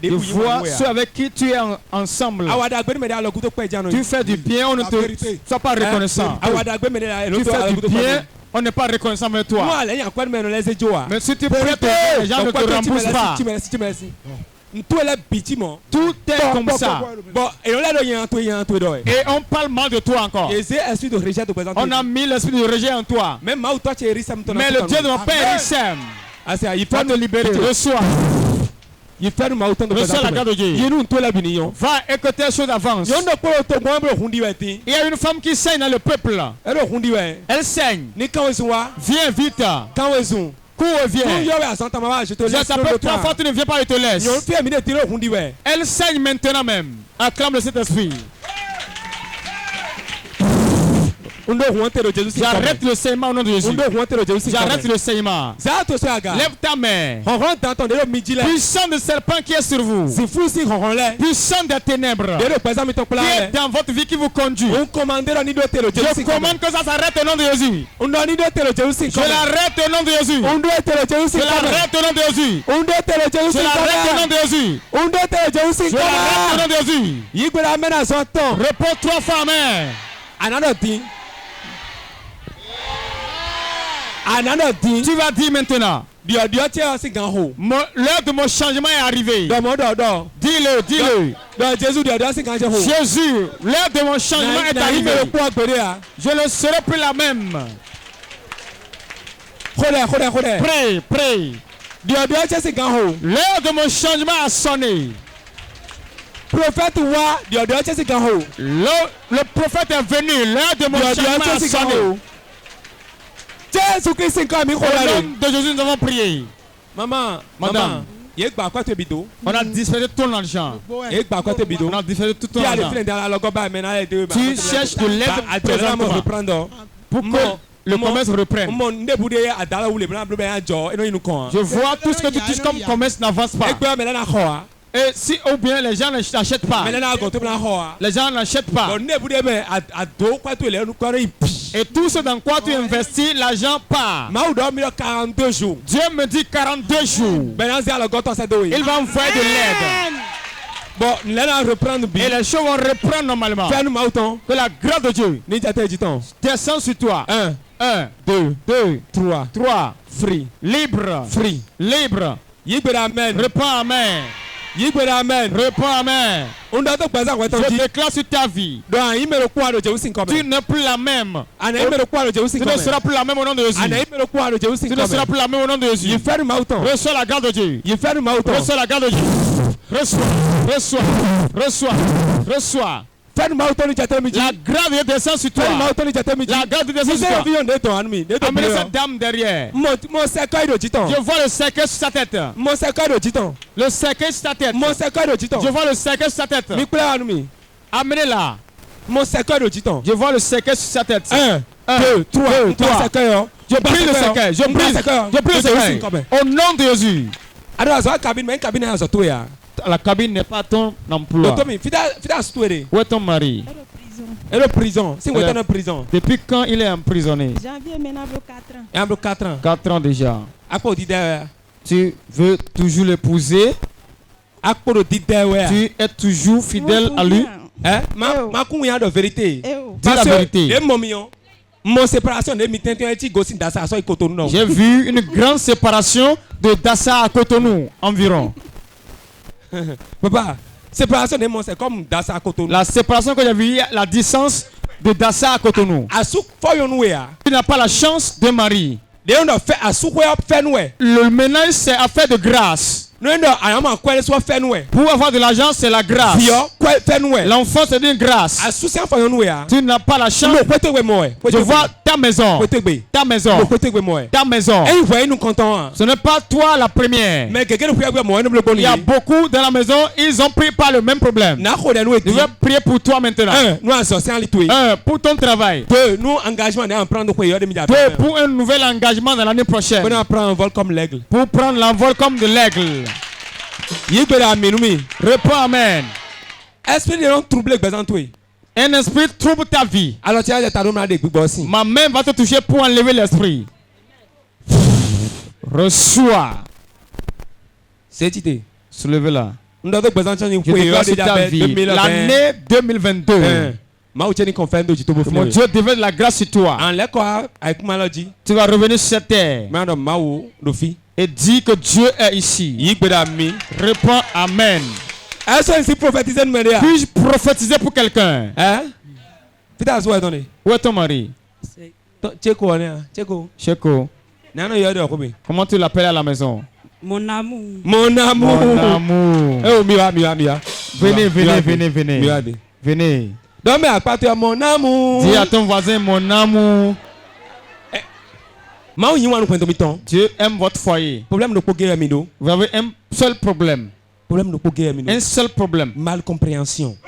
Speaker 3: je
Speaker 4: vois ceux avec qui tu es ensemble. Tu fais du bien, on ne te soit pas reconnaissant. Tu fais du bien, on n'est pas reconnaissant avec toi. Mais si tu prêtes, les gens ne te remboursent pas. Tout est comme ça. Et on parle mal de toi encore. On a mis l'esprit de rejet en toi. Mais le Dieu de mon Père, il s'aime. Il peut te libérer. Reçois. Reçois la grâce de Dieu. Va écouter les choses avancent. Il y a une femme qui saigne dans le peuple. Elle saigne. Viens vite. Cours, viens. Je t'appelle 3 fois, tu ne viens pas, je te laisse. Elle saigne maintenant même. Acclame le Saint-Esprit. J'arrête le saignement au nom de Jésus. J'arrête le saignement. Lève ta main. Puissant de serpent qui est sur vous. Puissant des ténèbres qui est dans votre vie qui vous conduit. Je commande que ça s'arrête au nom de Jésus. Je l'arrête au nom de Jésus. Je l'arrête au nom de Jésus. Je l'arrête au nom de Jésus. Je l'arrête au nom de Jésus. Réponds 3 fois amen. Tu vas dire maintenant. L'heure de mon changement est arrivée. Dis-le, dis-le. Jésus, l'heure de mon changement est arrivée. Je ne serai plus la même. Prie, prie. L'heure de mon changement a sonné. Le prophète est venu. L'heure de mon changement a sonné. Au nom de Jésus, nous avons prié.
Speaker 3: Maman,
Speaker 4: madame, On a dispersé ton argent. On a dispersé tout ton argent. Tu cherches de l'aide présentement pour que le commerce reprenne. Je vois tout ce que tu touches comme commerce n'avance pas. Et si ou bien les gens n'achètent pas. Les gens n'achètent pas. Et tout ce dans quoi tu investis, l'argent part. Dieu me dit 42 jours. Il va envoyer de l'aide.
Speaker 3: Bon,
Speaker 4: et les choses vont reprendre normalement. Que la grâce de Dieu descend sur toi. 1, 2, 3.
Speaker 3: Free.
Speaker 4: Libre.
Speaker 3: Free.
Speaker 4: Libre.
Speaker 3: Amen.
Speaker 4: Réponds Amen.
Speaker 3: Amen.
Speaker 4: Réponds Amen. Je déclare sur ta vie. Tu n'es plus la même. Tu ne seras plus la même au nom de Jésus. Tu ne seras plus la même au nom de Jésus. Reçois la grâce de Dieu. Reçois la grâce de Dieu. Reçois. La grâce de descend sur toi. La grâce de descend sur toi. Amenez cette dame derrière. Je vois le cercueil sur sa tête. Le cercueil sur sa tête. Je vois le cercueil sur sa tête. Amenez-la. Je vois le cercueil sur sa tête.
Speaker 3: 1, 2, 3.
Speaker 4: Je brise le cercueil. Je brise le cercueil. Au nom de Jésus. La cabine n'est pas ton emploi. Où est ton mari?
Speaker 3: Elle est en prison.
Speaker 4: Depuis quand il est emprisonné?
Speaker 5: Janvier maintenant, 4 ans.
Speaker 3: 4 ans.
Speaker 4: 4 ans déjà. Tu veux toujours l'épouser? Tu es toujours fidèle à lui?
Speaker 3: De vérité.
Speaker 4: Dis la vérité. J'ai vu une grande séparation de Dassa à Cotonou environ.
Speaker 3: Papa, séparation de moi c'est comme Dassa à Cotonou.
Speaker 4: La séparation que j'ai vue, la distance de Dassa à Cotonou. Tu n'as pas la chance de marier. Le ménage c'est affaire de grâce. Pour avoir de l'argent, c'est la grâce. L'enfant, c'est une grâce. Tu n'as pas la chance. Je vois ta maison. Ta maison. Ta maison. Ce n'est pas toi la première. Il y a beaucoup dans la maison, ils ont pris par le même problème. Je vais prier pour toi maintenant. 1. Pour ton travail. 2. Pour un nouvel engagement dans l'année prochaine. Pour prendre l'envol comme de l'aigle. Réponds Amen. Un esprit trouble ta vie. Ma main va te toucher pour enlever l'esprit. Reçois. Soulevez-la. Je déclare sur ta vie l'année 2022. Mon Dieu déverse la grâce sur toi. Tu vas revenir sur cette terre et dis que Dieu est ici. Réponds Amen. Puis-je prophétiser pour quelqu'un? Où est ton mari? Cheko. Comment tu l'appelles à la maison?
Speaker 5: Mon amour.
Speaker 3: Mon amour.
Speaker 4: Mon amour. Venez.
Speaker 3: Mon amour.
Speaker 4: Dis à ton voisin mon amour. Dieu aime votre foyer. Vous avez un seul problème. Un seul problème.
Speaker 3: Malcompréhension.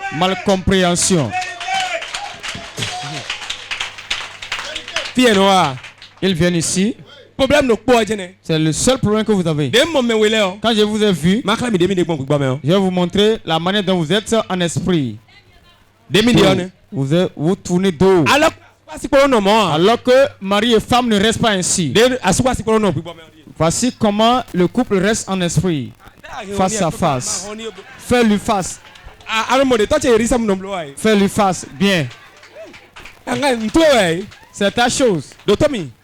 Speaker 4: Ils viennent ici. C'est le seul problème que vous avez. Quand je vous ai vu, je vais vous montrer la manière dont vous êtes en esprit. Vous tournez dos. Alors que mari et femme ne restent pas ainsi. Voici comment le couple reste en esprit. Face à face. Fais-lui face. Fais-lui face. Bien. C'est ta chose.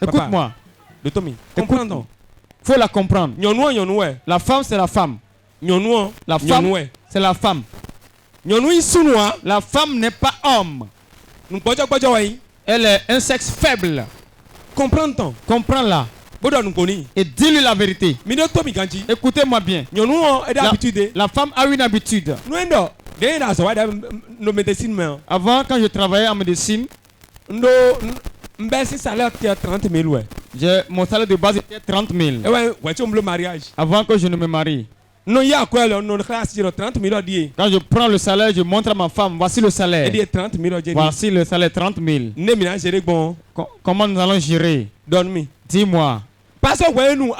Speaker 4: Écoute-moi. Faut la comprendre. La femme, c'est la femme. La femme, c'est la femme. La femme n'est pas homme. Elle est un sexe faible. Comprends-la. Et dis-lui la vérité. Écoutez-moi bien. La femme a une habitude. Avant, quand je travaillais en médecine, mon salaire de base était 30 000. Avant que je ne me marie.
Speaker 3: Non, il y a quoi là? Non, 30 000 dit.
Speaker 4: Quand je prends le salaire, je montre à ma femme, voici le salaire.
Speaker 3: Il dit 30 000.
Speaker 4: Voici le salaire, 30 000.
Speaker 3: Ne ménage bon.
Speaker 4: Comment nous allons gérer?
Speaker 3: Donne-moi.
Speaker 4: Dis-moi.
Speaker 3: Parce que nous,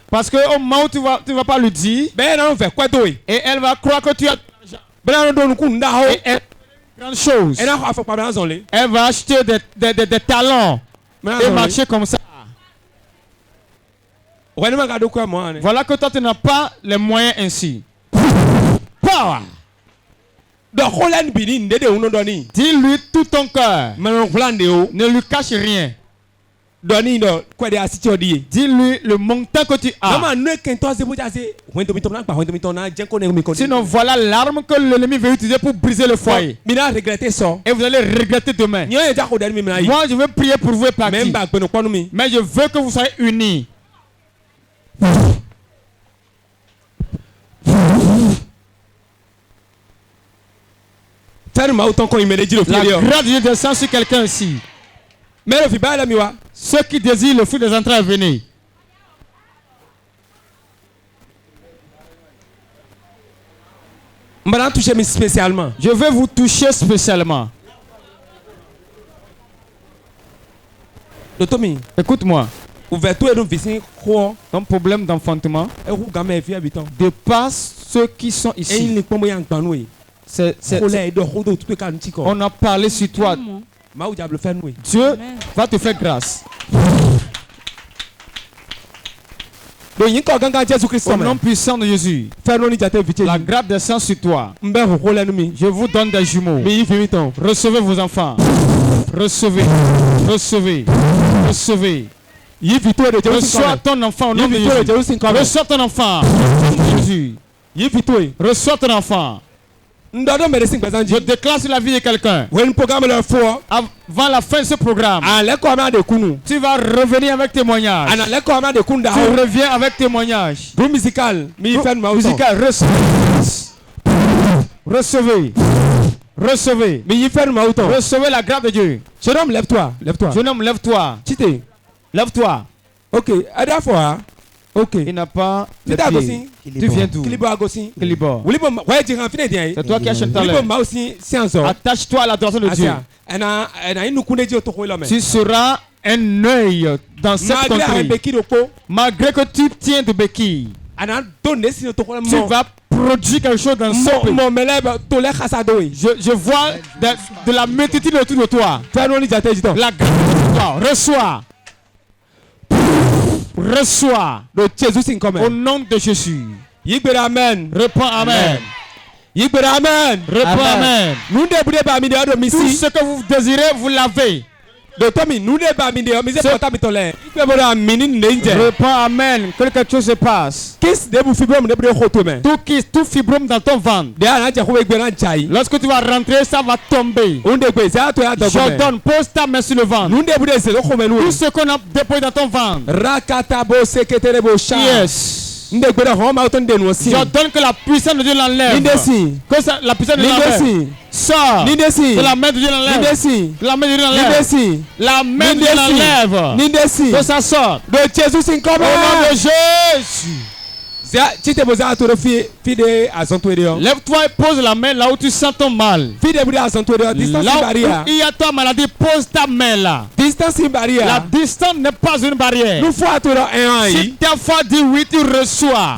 Speaker 4: parce que au moment où tu vas pas lui dire,
Speaker 3: ben on fait quoi toi?
Speaker 4: Et elle va croire que tu as
Speaker 3: ben on donne coup d'argent.
Speaker 4: Grande chose. Elle va acheter des talents et marcher comme ça. Voilà que toi tu n'as pas les moyens ainsi. Power. Dis-lui tout ton cœur. Ne lui cache rien. Dis-lui le montant que tu as. Sinon voilà l'arme que l'ennemi veut utiliser pour briser le foyer. Et vous allez regretter demain. Moi je veux prier pour vous et partir. Mais je veux que vous soyez unis. La grâce de Dieu descend sur quelqu'un ici. Ceux qui désirent le fruit des entrailles à venir. Je vais vous toucher spécialement. Écoute-moi. Ton problème d'enfantement dépasse ceux qui sont ici. On a parlé sur toi. Dieu va te faire grâce. Au nom puissant de Jésus, la grâce descend sur toi. Je vous donne des jumeaux. Recevez vos enfants. Recevez. Recevez. Recevez. Reçois ton enfant au nom de Jésus. Reçois ton enfant. Jésus. Reçois ton enfant. Je déclare sur la vie de quelqu'un. Avant la fin de ce programme, tu vas revenir avec témoignage. Tu reviens avec témoignage. Musical. Recevez. Recevez. Recevez la grâce de Dieu.
Speaker 3: Jeune homme, lève-toi.
Speaker 4: Jeune homme, lève-toi. Lève-toi.
Speaker 3: Ok. Ok.
Speaker 4: Il n'a pas de pied. Tu viens d'où? Kilibor. C'est toi qui as chanté talent. Attache-toi à l'adoration de Dieu. Tu seras un œil dans cette contrée. Malgré que tu tiens de béquille, tu vas produire quelque chose dans ce pays. Je vois de la multitude autour de toi. La grâce de toi. Reçois. Reçois au nom de Jésus.
Speaker 3: Amen.
Speaker 4: Réponds Amen.
Speaker 3: Amen.
Speaker 4: Réponds Amen. Tout ce que vous désirez, vous l'avez. Réponds Amen. Que quelque chose se passe. Tout fibrome dans ton ventre. Lorsque tu vas rentrer, ça va tomber. Jordan, pose ta main sur le ventre. Tout ce qu'on a déposé dans ton ventre. Yes. J'ordonne que la puissance de Dieu l'enlève. Que la puissance de Dieu l'enlève. Sors. Que la main de Dieu l'enlève. La main de Dieu l'enlève. La main de Dieu l'enlève. Que ça sorte. Au nom de Jésus. Lève-toi et pose la main là où tu sens ton mal. Là où il y a ta maladie, pose ta main là. La distance n'est pas une barrière. Si ta foi dit oui, tu reçois.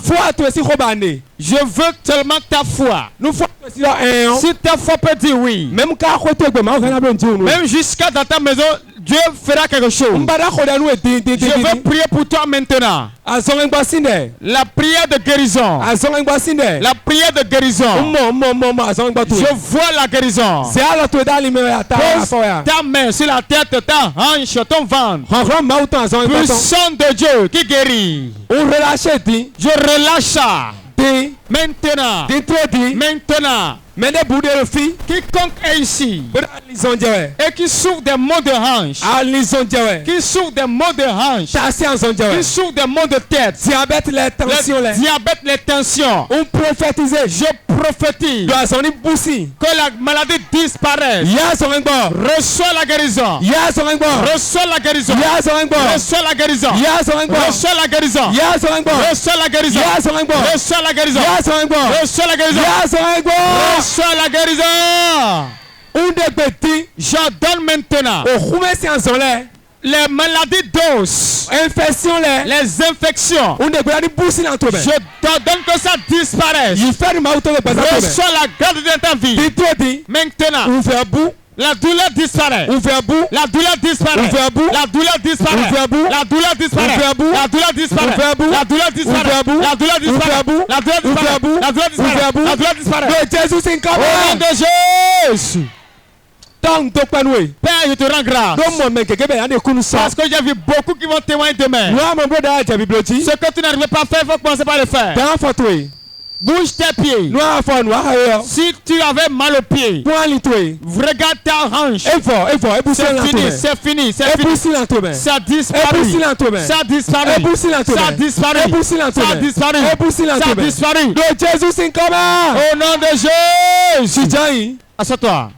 Speaker 4: Je veux tellement ta foi. Si ta foi peut dire oui, même jusqu'à dans ta maison, Dieu fera quelque chose. Je veux prier pour toi maintenant. La prière de guérison. La prière de guérison. Je vois la guérison. Pose ta main sur la tête, ta hanche, ton ventre. Puissant de Dieu qui guérit. Je relâche ça. Maintenant. Quiconque est ici et qui souffre des maux de hanche, qui souffre des maux de hanche, qui souffre des maux de tête, diabète, les tensions, je prophétise que la maladie disparaisse. Reçois la guérison. Reçois la guérison. Reçois la guérison. Reçois la guérison. Reçois la guérison. Reçois la guérison. Reçois la guérison. Reçois la guérison. J'ordonne maintenant les maladies d'os, les infections. Je t'ordonne que ça disparaisse. Reçois la garde de ta vie. Maintenant, la douleur disparaît. La douleur disparaît. La douleur disparaît. La douleur disparaît. La douleur disparaît. La douleur disparaît. La douleur disparaît. La douleur disparaît. La douleur disparaît. La douleur disparaît. Au nom de Jésus. Père, je te rends grâce. Parce que j'ai vu beaucoup qui vont témoigner demain. Ce que tu n'arrives pas à faire, il faut commencer par le faire. Bouge tes pieds. Si tu avais mal aux pieds, regarde ta hanche. C'est fini. Ça disparaît. Ça disparaît. Ça disparaît. Ça disparaît. Au nom de Jésus. Assois-toi.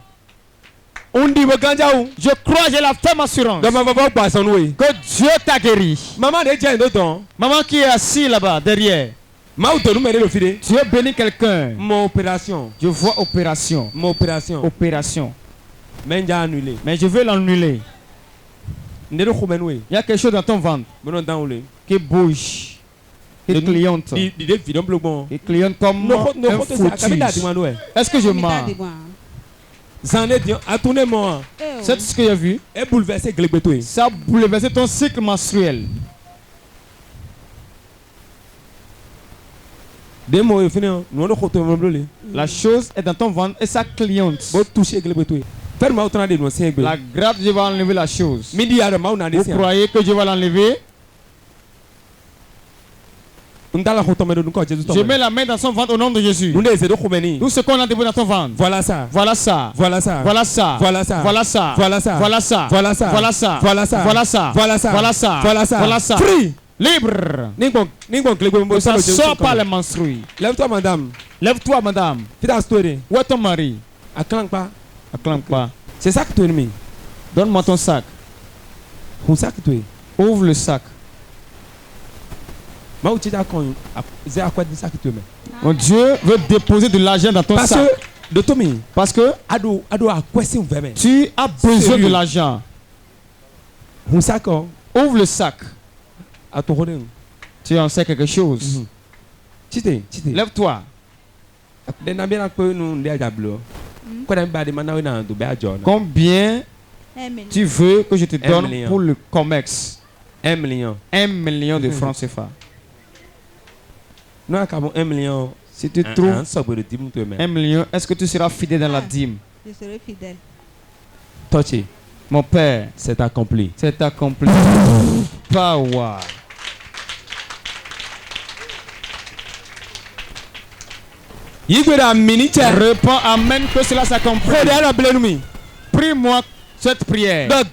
Speaker 4: Je crois, j'ai la ferme assurance que Dieu t'a guéri. Maman qui est assise là-bas derrière. Dieu bénit quelqu'un. Je vois opération. Opération. Mais je veux l'annuler. Il y a quelque chose dans ton ventre qui bouge. Qui cliente. Qui cliente comme un foutu. Est-ce que je mens? C'est ce que j'ai vu. Ça a bouleversé ton cycle menstruel. La chose est dans ton ventre et ça cliente. La grâce de Dieu va enlever la chose. Vous croyez que Dieu va l'enlever? Je mets la main dans son ventre au nom de Jésus. Tout ce qu'on a déposé dans ton ventre. Voilà ça. Voilà ça. Voilà ça. Voilà ça. Voilà ça. Voilà ça. Voilà ça. Voilà ça. Voilà ça. Voilà ça. Voilà ça. Voilà ça. Voilà ça. Voilà ça. Voilà ça. Voilà ça. Free. Libre. Ça sort par les menstrues.
Speaker 3: Lève-toi, madame.
Speaker 4: Lève-toi, madame. Où est ton mari?
Speaker 3: Acclame pas.
Speaker 4: Acclame pas.
Speaker 3: C'est ça que tu as.
Speaker 4: Donne-moi ton sac.
Speaker 3: Ton sac tu es.
Speaker 4: Ouvre le sac. Mon Dieu veut déposer de l'argent dans ton sac. Parce que tu as besoin de l'argent. Ouvre le sac. Tu en sais quelque chose. Lève-toi. Combien tu veux que je te donne pour le COMEX?
Speaker 3: 1 million.
Speaker 4: 1 million de francs CFA.
Speaker 3: Nous avons 1 million.
Speaker 4: Si tu trouves 1 million, est-ce que tu seras fidèle dans la dîme?
Speaker 5: Je serai fidèle.
Speaker 3: Touché.
Speaker 4: Mon père,
Speaker 3: c'est accompli.
Speaker 4: C'est accompli. Power. Réponds amen que cela s'accomplit. Prie-moi cette prière. Et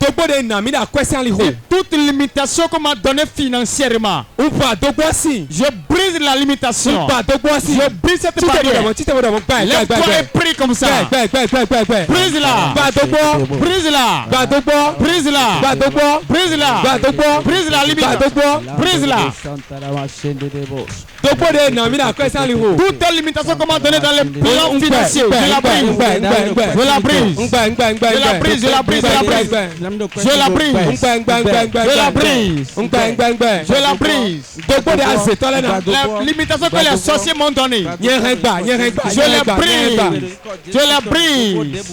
Speaker 4: toute limitation qu'on m'a donnée financièrement, je brise la limitation. Je brise cette barrière. Lève-toi et prie comme ça. Brise-la. Brise-la. Brise-la. Brise-la. Brise la limitation. Brise-la. Toute limitation qu'on m'a donnée dans les plans financiers, je la brise. Je la brise. Je la brise. Je la brise. Je la brise. Je la brise. Je la brise. Je la brise. La limitation que les sorciers m'ont donnée. Je la brise. Je la brise. Je la brise.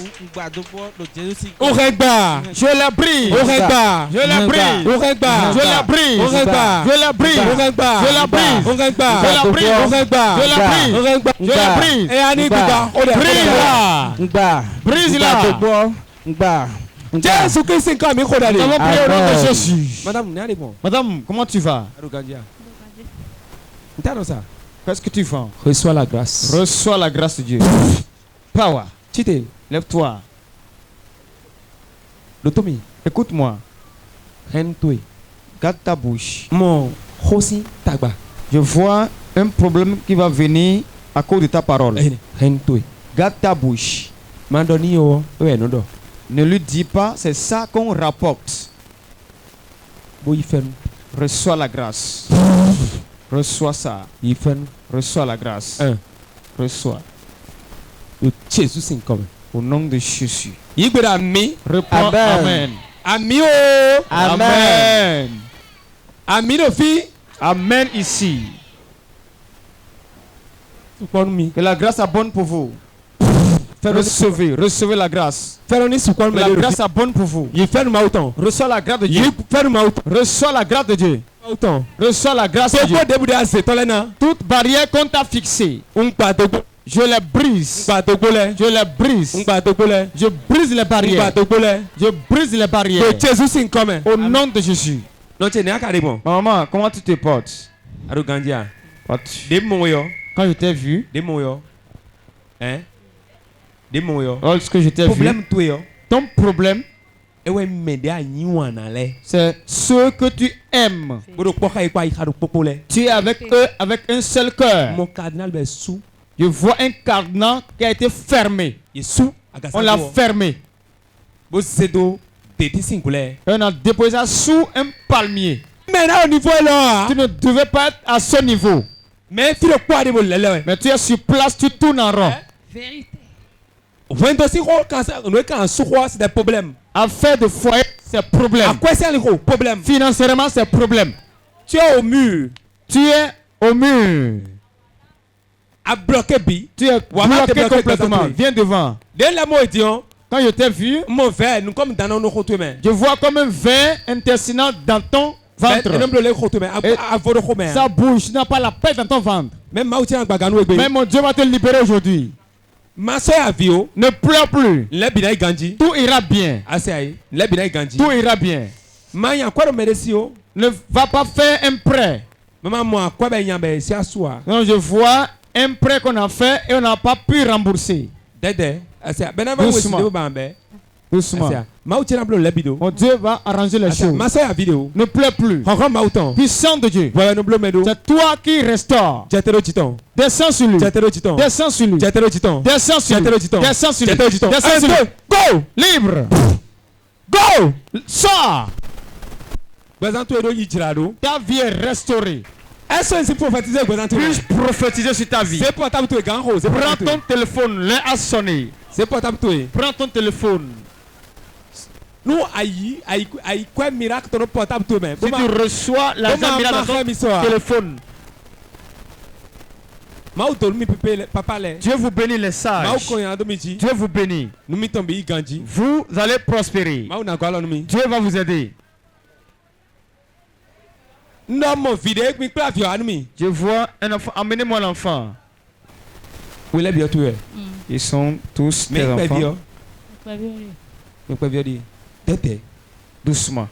Speaker 4: Je la brise. Je la brise. Je la brise. Je la brise. Je la brise. Je la brise. Brise-la. Jésus-Christ, Madame, comment tu vas? Qu'est-ce que tu fais?
Speaker 3: Reçois la grâce.
Speaker 4: Reçois la grâce de Dieu. Power.
Speaker 3: Chité.
Speaker 4: Lève-toi.
Speaker 3: L'automie.
Speaker 4: Écoute-moi.
Speaker 3: Rentoué.
Speaker 4: Garde ta bouche.
Speaker 3: Mon hosi tagba.
Speaker 4: Je vois un problème qui va venir à cause de ta parole.
Speaker 3: Rentoué.
Speaker 4: Garde ta bouche.
Speaker 3: Mandoni yo. Ouais, non, non.
Speaker 4: Ne lui dis pas, c'est ça qu'on rapporte. Reçois la grâce. Reçois ça. Reçois la grâce. Reçois.
Speaker 3: Jésus c'est comme.
Speaker 4: Au nom de Jésus.
Speaker 3: Réponds
Speaker 4: Amen.
Speaker 3: Ami
Speaker 4: Amen.
Speaker 3: Ami de fille.
Speaker 4: Amen ici. Que la grâce abonde pour vous. Recevez la grâce. La grâce abonde pour vous. Reçois la grâce de Dieu. Reçois la grâce de Dieu. Reçois la grâce de Dieu. Toute barrière qu'on t'a fixée, je les brise. Je les brise. Je brise les barrières. Je brise les barrières. Au nom de Jésus. Maman, comment tu te portes? Quand je t'ai vu, lorsque je t'ai vu, ton problème, c'est ceux que tu aimes. Tu es avec eux avec un seul cœur. Je vois un cadenas qui a été fermé. On l'a fermé. Et on a déposé ça sous un palmier. Tu ne devais pas être à ce niveau. Mais tu es sur place, tu tournes en rond.
Speaker 5: Vérité.
Speaker 3: C'est des problèmes.
Speaker 4: Affaire de foyer, c'est problème.
Speaker 3: À quoi c'est le gros problème?
Speaker 4: Financièrement, c'est problème.
Speaker 3: Tu es au mur.
Speaker 4: Tu es au mur.
Speaker 3: À bloquer bi.
Speaker 4: Tu es bloqué complètement. Viens devant.
Speaker 3: Dès la mot dit
Speaker 4: quand je t'ai vu,
Speaker 3: mon verre, nous comme dans nos mains.
Speaker 4: Je vois comme un verre intestinal dans ton ventre.
Speaker 3: Et
Speaker 4: ça bouge, tu n'as pas la paix dans ton ventre.
Speaker 3: Mais mon
Speaker 4: Dieu va te libérer aujourd'hui.
Speaker 3: Ma soeur a vu.
Speaker 4: Ne pleure plus. Tout ira bien. Tout ira bien. Ne va pas faire un prêt. Non, je vois un prêt qu'on a fait et on n'a pas pu rembourser. Doucement. Mon Dieu va arranger les choses. Ne pleure plus. Puissant de Dieu. C'est toi qui restaure. Descends sur lui. Descends sur lui. Descends sur lui. Descends sur lui. Descends sur lui. Go. Libre. Go. Sors. Ta vie est restaurée. Puis-je prophétiser sur ta vie? Prends ton téléphone, l'un a sonné. Prends ton téléphone.
Speaker 3: Nous si
Speaker 4: tu reçois la miracle dans ton téléphone. Dieu vous bénit les sages. Dieu vous bénit. Vous allez prospérer. Dieu va vous aider. Je vois un enfant. Amenez-moi l'enfant. Ils sont tous des enfants. Doucement.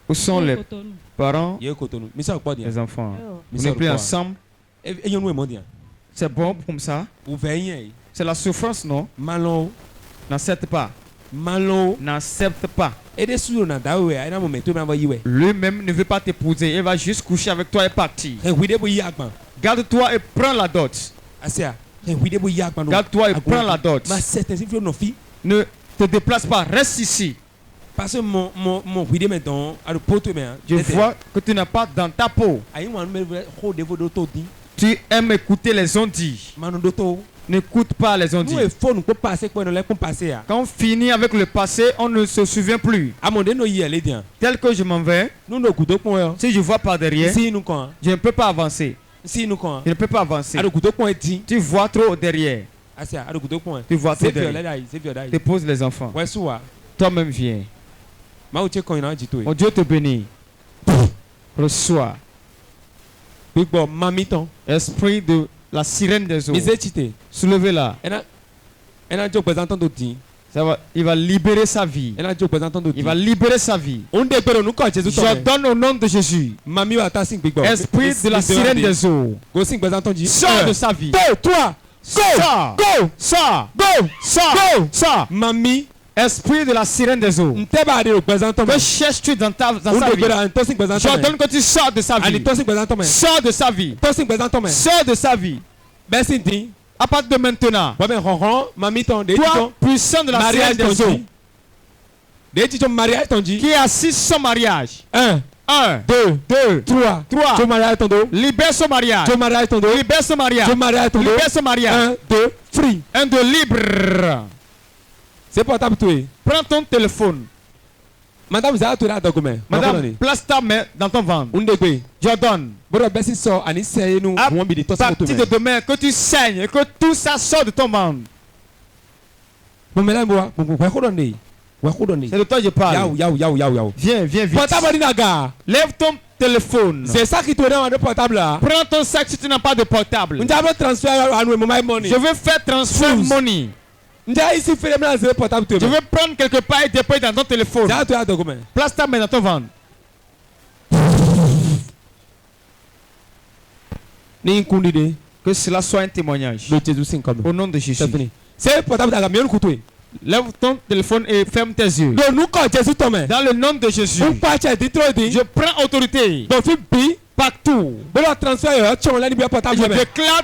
Speaker 4: Où sont les parents, les enfants? Vous n'êtes plus ensemble. C'est bon comme ça. C'est la souffrance, non? N'accepte pas. N'accepte pas. Lui-même ne veut pas t'épouser. Il va juste coucher avec toi et partir. Garde-toi et prends la dot. Garde-toi et prends la dot. Ne te déplace pas. Reste ici.
Speaker 3: Parce que
Speaker 4: je vois que tu n'as pas dans ta peau. Tu aimes écouter les ondits. N'écoute pas les ondits. Quand on finit avec le passé, on ne se souvient plus. Tel que je m'en vais, si je vois par derrière, je ne peux pas avancer. Je ne peux pas avancer. Tu vois trop derrière. Tu vois trop derrière. Dépose les enfants. Toi-même viens. Mon Dieu te bénit. Reçois. Esprit de la sirène des eaux. Soulevez-la. Il va libérer sa vie. Il va libérer sa vie. Je donne au nom de Jésus. Esprit de la sirène des eaux. Sors de sa vie.
Speaker 3: Toi,
Speaker 4: Sors.
Speaker 3: Go.
Speaker 4: Sors.
Speaker 3: Go.
Speaker 4: Sors.
Speaker 3: Go.
Speaker 4: Sors.
Speaker 3: Mami.
Speaker 4: Esprit de la sirène des eaux. Que cherches-tu dans sa vie? J'ordonne que tu sors de sa vie. Sors de sa vie. Sors de sa vie. À partir de maintenant, toi, puissant de la sirène des eaux, qui est assis sans mariage. 1, 2, 3. Libère ce mariage. Libère ce mariage. Libère ce mariage.
Speaker 3: 1, 2, free.
Speaker 4: 1, 2, libre.
Speaker 3: C'est portable toi.
Speaker 4: Prends ton téléphone.
Speaker 3: Madame,
Speaker 4: place ta main dans ton ventre. J'ordonne. À partir de demain, que tu saignes et que tout ça sort de ton ventre. C'est de toi que je parle. Viens, viens vite. Lève ton téléphone.
Speaker 3: C'est ça qui te donne un portable là.
Speaker 4: Prends ton sac si tu n'as pas de portable.
Speaker 3: Je
Speaker 4: veux faire transfert money. Je veux prendre quelque part et déposer dans ton téléphone. Place ta main dans ton ventre. Que cela soit un témoignage. Au nom de Jésus. Lève ton téléphone et ferme tes yeux. Dans le nom de Jésus. Je prends autorité. Partout. Je déclare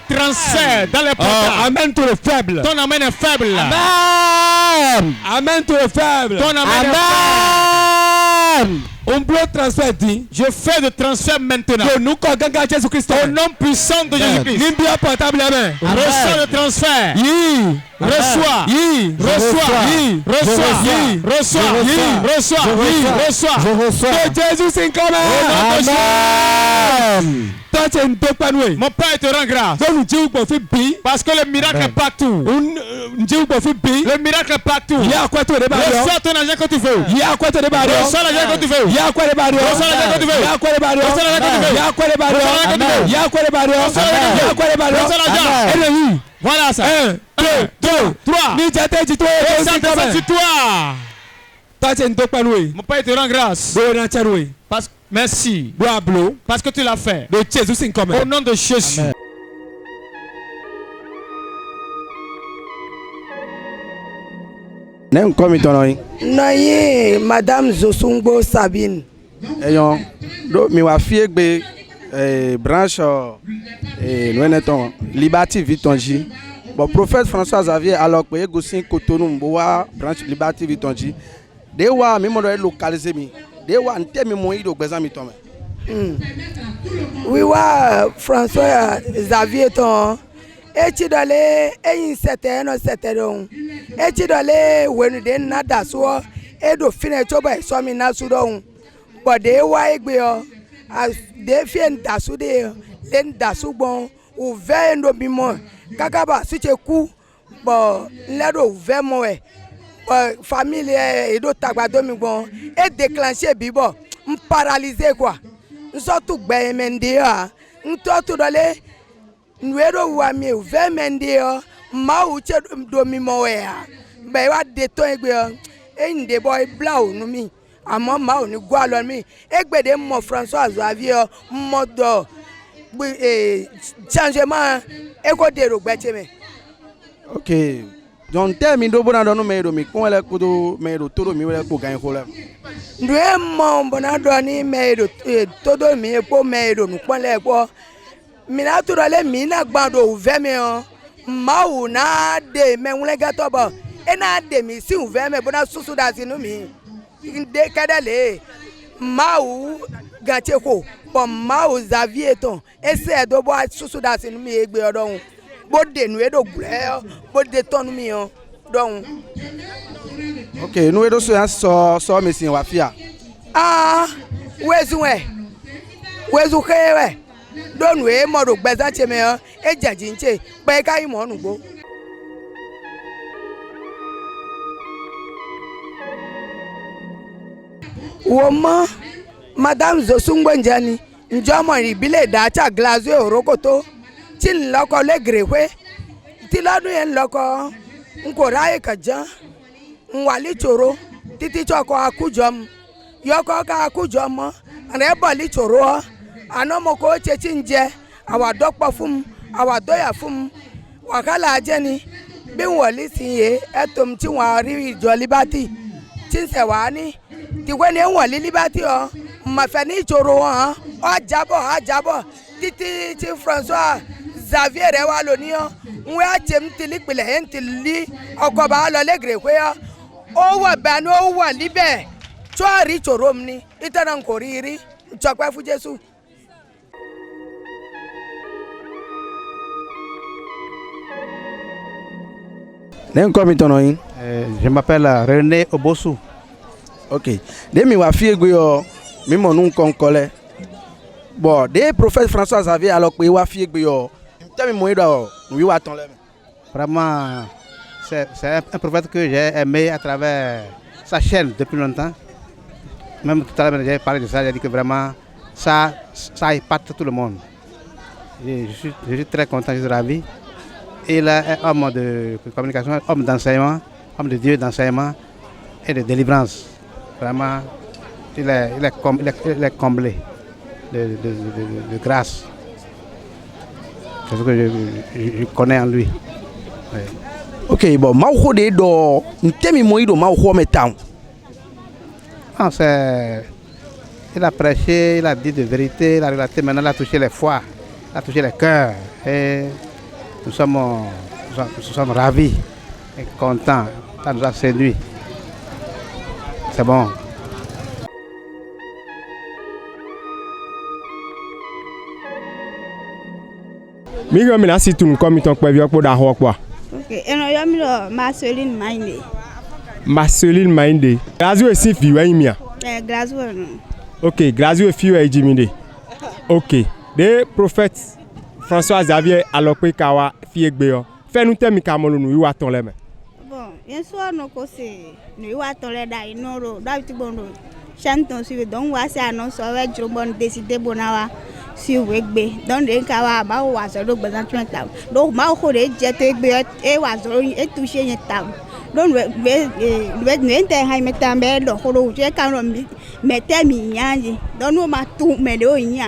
Speaker 4: transfert dans les portables.
Speaker 3: Amen to the faible.
Speaker 4: Ton amen est faible.
Speaker 3: Amen. Amen to the faible.
Speaker 4: Ton amen est faible.
Speaker 3: On bloque transfert dit.
Speaker 4: Je fais de transfert maintenant.
Speaker 3: Au nom
Speaker 4: puissant de Jésus-Christ. Reçois le transfert. Reçois. Reçois.
Speaker 3: Jésus c'est comme mon
Speaker 4: Père te rend grâce. Parce que le miracle est partout. Le miracle est partout. Reçois ton argent que tu veux. Reçois l'argent que tu veux. Voilà ça. 1, 2, 3. Mon Père te rend grâce. Merci. Parce que tu l'as fait. Au nom de Jésus. Amen.
Speaker 6: Nem komi tono
Speaker 7: Naye Madame Zosungbo Sabine.
Speaker 6: Eyon do mi wa fie gbe branche noeneton Liberty Vitonji. Bon prophète François Xavier alors que Gosin Cotonou mboa branche Liberty Vitonji. De wa mi mo do localiser mi. De wa nte mi mo yi do gbezan mi ton.
Speaker 7: Oui wa François Xavier ton. Eti dole eyin sete no sete don. Eti dole wenu de nada so edo fine choba so mi na su don. But de wa egbe o as de fien dasu de len dasu bon ou ve ndo bimo kakaba suche ku bo ledo ve mo e famille edo tagbado mi bon e déclencher bibo m paralyser quoi. Nso tu gbe mende a nto tu dole Nwero wa mi ve mende o ma uche do mi mo we a be wa de to egbe o nde boy blau nu mi amo ma oni gwa lo mi egbe de mo François Xavier mo do changement e ko de ro gbe me.
Speaker 6: Okay. Don tell me do bona do no me do mi ko le ko do me do todo mi we ko gan ko le.
Speaker 7: Ndwe mo bona do ni me do todo mi ko me do nu pon le ko mina to le mina gbando uve me o ma u na de me wule gato bo e na de mi si uve me bona susu da sinu mi de kadale ma u gache ko bo ma u Xavier ton e se do bo susu da sinu mi egbe odon bo de nu e do gure bo de ton mi o don.
Speaker 6: Okay, nu e do so me sin wa fia.
Speaker 7: Wezu kewe don we mo do gbeza che me e jaji nche pe kai mo nugbo. Wo mo Madame Zosungbo njani njo mo ibile da cha glazo orokoto ti nloko le grewe ti lodun yen loko nko raye kajan nwali choro titi choko akujom yoko ka akujom ane boli choro ano mo ko chechi nje awa dokpo fun awa doya fun wàhálà jẹ́ ni bí wọ́n lè sìn yé ẹ̀tọ́m tí wọ́n rí ìjọ Liberty tí ń sẹ̀ wá ní tiwé ni wọ́n lé Liberty ọ́ mọ̀fẹ́ ní ìṣòro wọn ọ́ jábọ̀ títí tí François Xavier rẹ̀ wá lónìí ọ́ ń wá tẹ̀ ń tìlí pilẹ̀ ẹ̀ ń tìlí ọkọ̀ bá lọ lẹ́gẹ̀rẹ̀ pé ọ́ ó wà bẹ́ẹ̀ ni ó wà níbẹ̀ tó a rí ìṣòro mi ní ìtọ́nà kò rí rí ìjọpẹ́ fún Jésù.
Speaker 6: Je m'appelle René Obosu. Ok. De mi wa fie gbe yo mi mo nu kon kole. Bon, de prophète François Xavier alors que wa fie gbe yo. Tell mi mo do wi wa ton le.
Speaker 8: Vraiment c'est un prophète que j'ai aimé à travers sa chaîne depuis longtemps. Même tout à l'heure j'ai parlé de ça, j'ai dit que vraiment ça impacte tout le monde. Je suis très content, je suis ravi. Il est homme de communication, homme d'enseignement, homme de Dieu d'enseignement et de délivrance. Vraiment, il est comblé de grâce. C'est ce que je connais en lui. Oui.
Speaker 6: Ok, bon, je do ntemi mo ido ma ho metan.
Speaker 8: Non, il a prêché, il a dit de vérité, il a relaté, maintenant il a touché les foies, il a touché les cœurs. Et nous sommes ravis et contents. Ça nous a séduit. C'est bon.
Speaker 3: Migo mina si tun comme ton kwa viok poda ho kwa.
Speaker 5: Ok, eno yo mi lo Marceline Mainde.
Speaker 3: Marceline Mainde. Grazio si fi wa imia.
Speaker 5: Grazio no.
Speaker 3: Ok, Grazio fi wa ejimide. Ok. De prophète François Xavier alope kawa fi egbe yo. Fe nu temi ka mo nu iwa ton le me.
Speaker 5: Bon, yen so no ko se nu iwa ton le da inoro, da ti bondo. Chanton si don wa se annonce o we juro bon décider bonawa. Si wegbe don de kawa ba wa so do gbazan twenta do ma ko de je te gbe e wa so e toucher yen tam don we ne te ha me tambe do ko do je kan ro me te mi yanji don no ma tu me do yin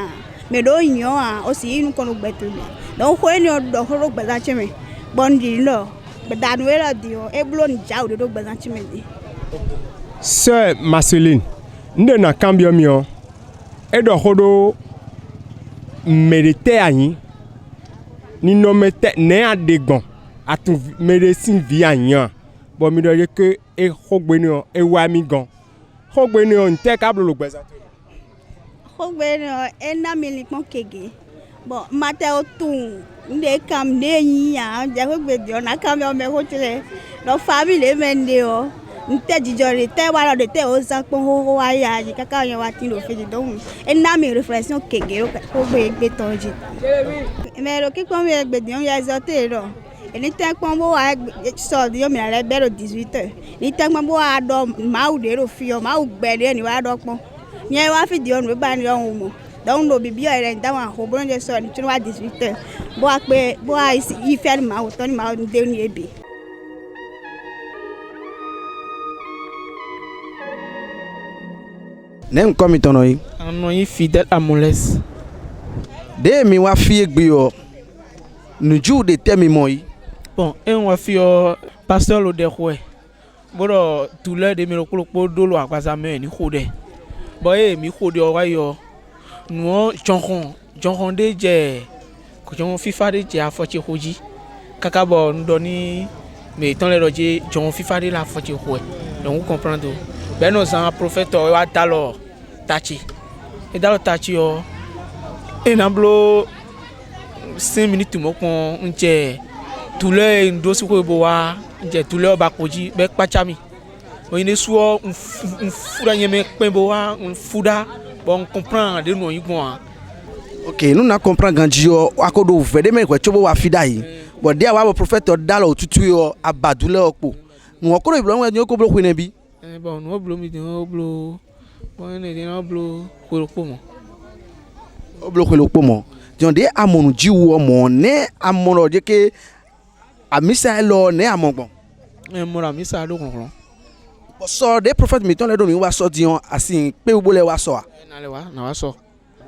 Speaker 5: me do yin a o si inu ko no gbetu mi don ko ni do ko do gbazan chime bon di lo be dan we la di o e blo ni ja o do gbazan chime di.
Speaker 3: Sir Marceline nde na cambio mi o e do ko do mérité anyi ni no mete ne adegbon atun médecine vie anyan bo mi do ye ke e khogbe ni o e wa mi gan khogbe ni o nte ka blo lo gbeza to
Speaker 5: khogbe ni o e na mi li pon kege bo mate o tun nde kam ne yin ya je khogbe di o na kam o me ko tire no family mende o nte jijore te wa lo te o san pon ho wa ya ji kaka yan wa tin lo fe don e na mi reflexion kege o gbe tonji me ro ki pon mi egbe di on ya exote ro eni te pon bo wa so di o mi re be ro 18 ni te pon bo wa do ma u de ro fi o ma u gbe de ni wa do pon yen wa fi di on ba ni on mo don lo bibi o re da wa ho bo je so ni tun wa 18 bo wa pe bo wa ife ni ma o to ni ma de ni ebe.
Speaker 6: Nem comme ton yi.
Speaker 9: Anon yi fidèle à mon laisse.
Speaker 6: De mi wa fie gbe yo. Nu ju de temi mo yi.
Speaker 9: Bon, et on va faire pasteur le derwe. Bon, tout l'heure de mi lokolo do lo akwaza me ni khode. Bon, mi khode o wa yo. Nu jonron de je ko jon FIFA de je afochi hoji. Kaka bo ndoni mais tant les roger jon FIFA de la afochi ho. Donc vous comprenez. Ben nous un prophète wa dalo tachi. Et dalo tachi o. Et namblo 5 minutes mo kon nje tout le ndo si ko bo wa nje tout le ba koji be pachami. O ine suo fura nyeme pe bo wa fuda bon comprend de no yigbon.
Speaker 6: Ok, nous na comprend ganjio akodo vede me ko chobo wa fida yi. But dia wa prophète dalo tutu yo abadule opo. Nu okoro iblo nwe ni ko blo kwene bi.
Speaker 9: Bon, nous oblo mi de oblo. Bon, ne de oblo ko mo.
Speaker 6: Oblo ko mo. Jonde amonu jiwo mo ne amono je ke amisa lo ne amogbon.
Speaker 9: Mo ra misa do kon.
Speaker 6: So the prophet mi ton le do mi wa so dion asin pe gbole wa so a.
Speaker 9: Na le wa na wa so.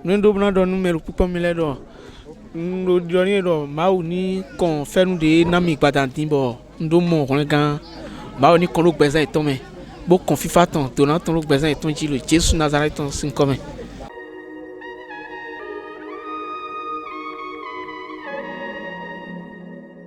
Speaker 9: Nu do na do numero pupo mi le do. ndo dɔnni dɔ maaw ni kɔn fɛnw de nami gbadanti bɔ ndo mɔ kɔnɔ gan maaw ni kɔnɔ gbɛzɛ tɔmɛ bo kɔn fifa tɔn donna tɔn gbɛzɛ tɔn dzi lo jesu nazare tɔn sin kɔmɛ.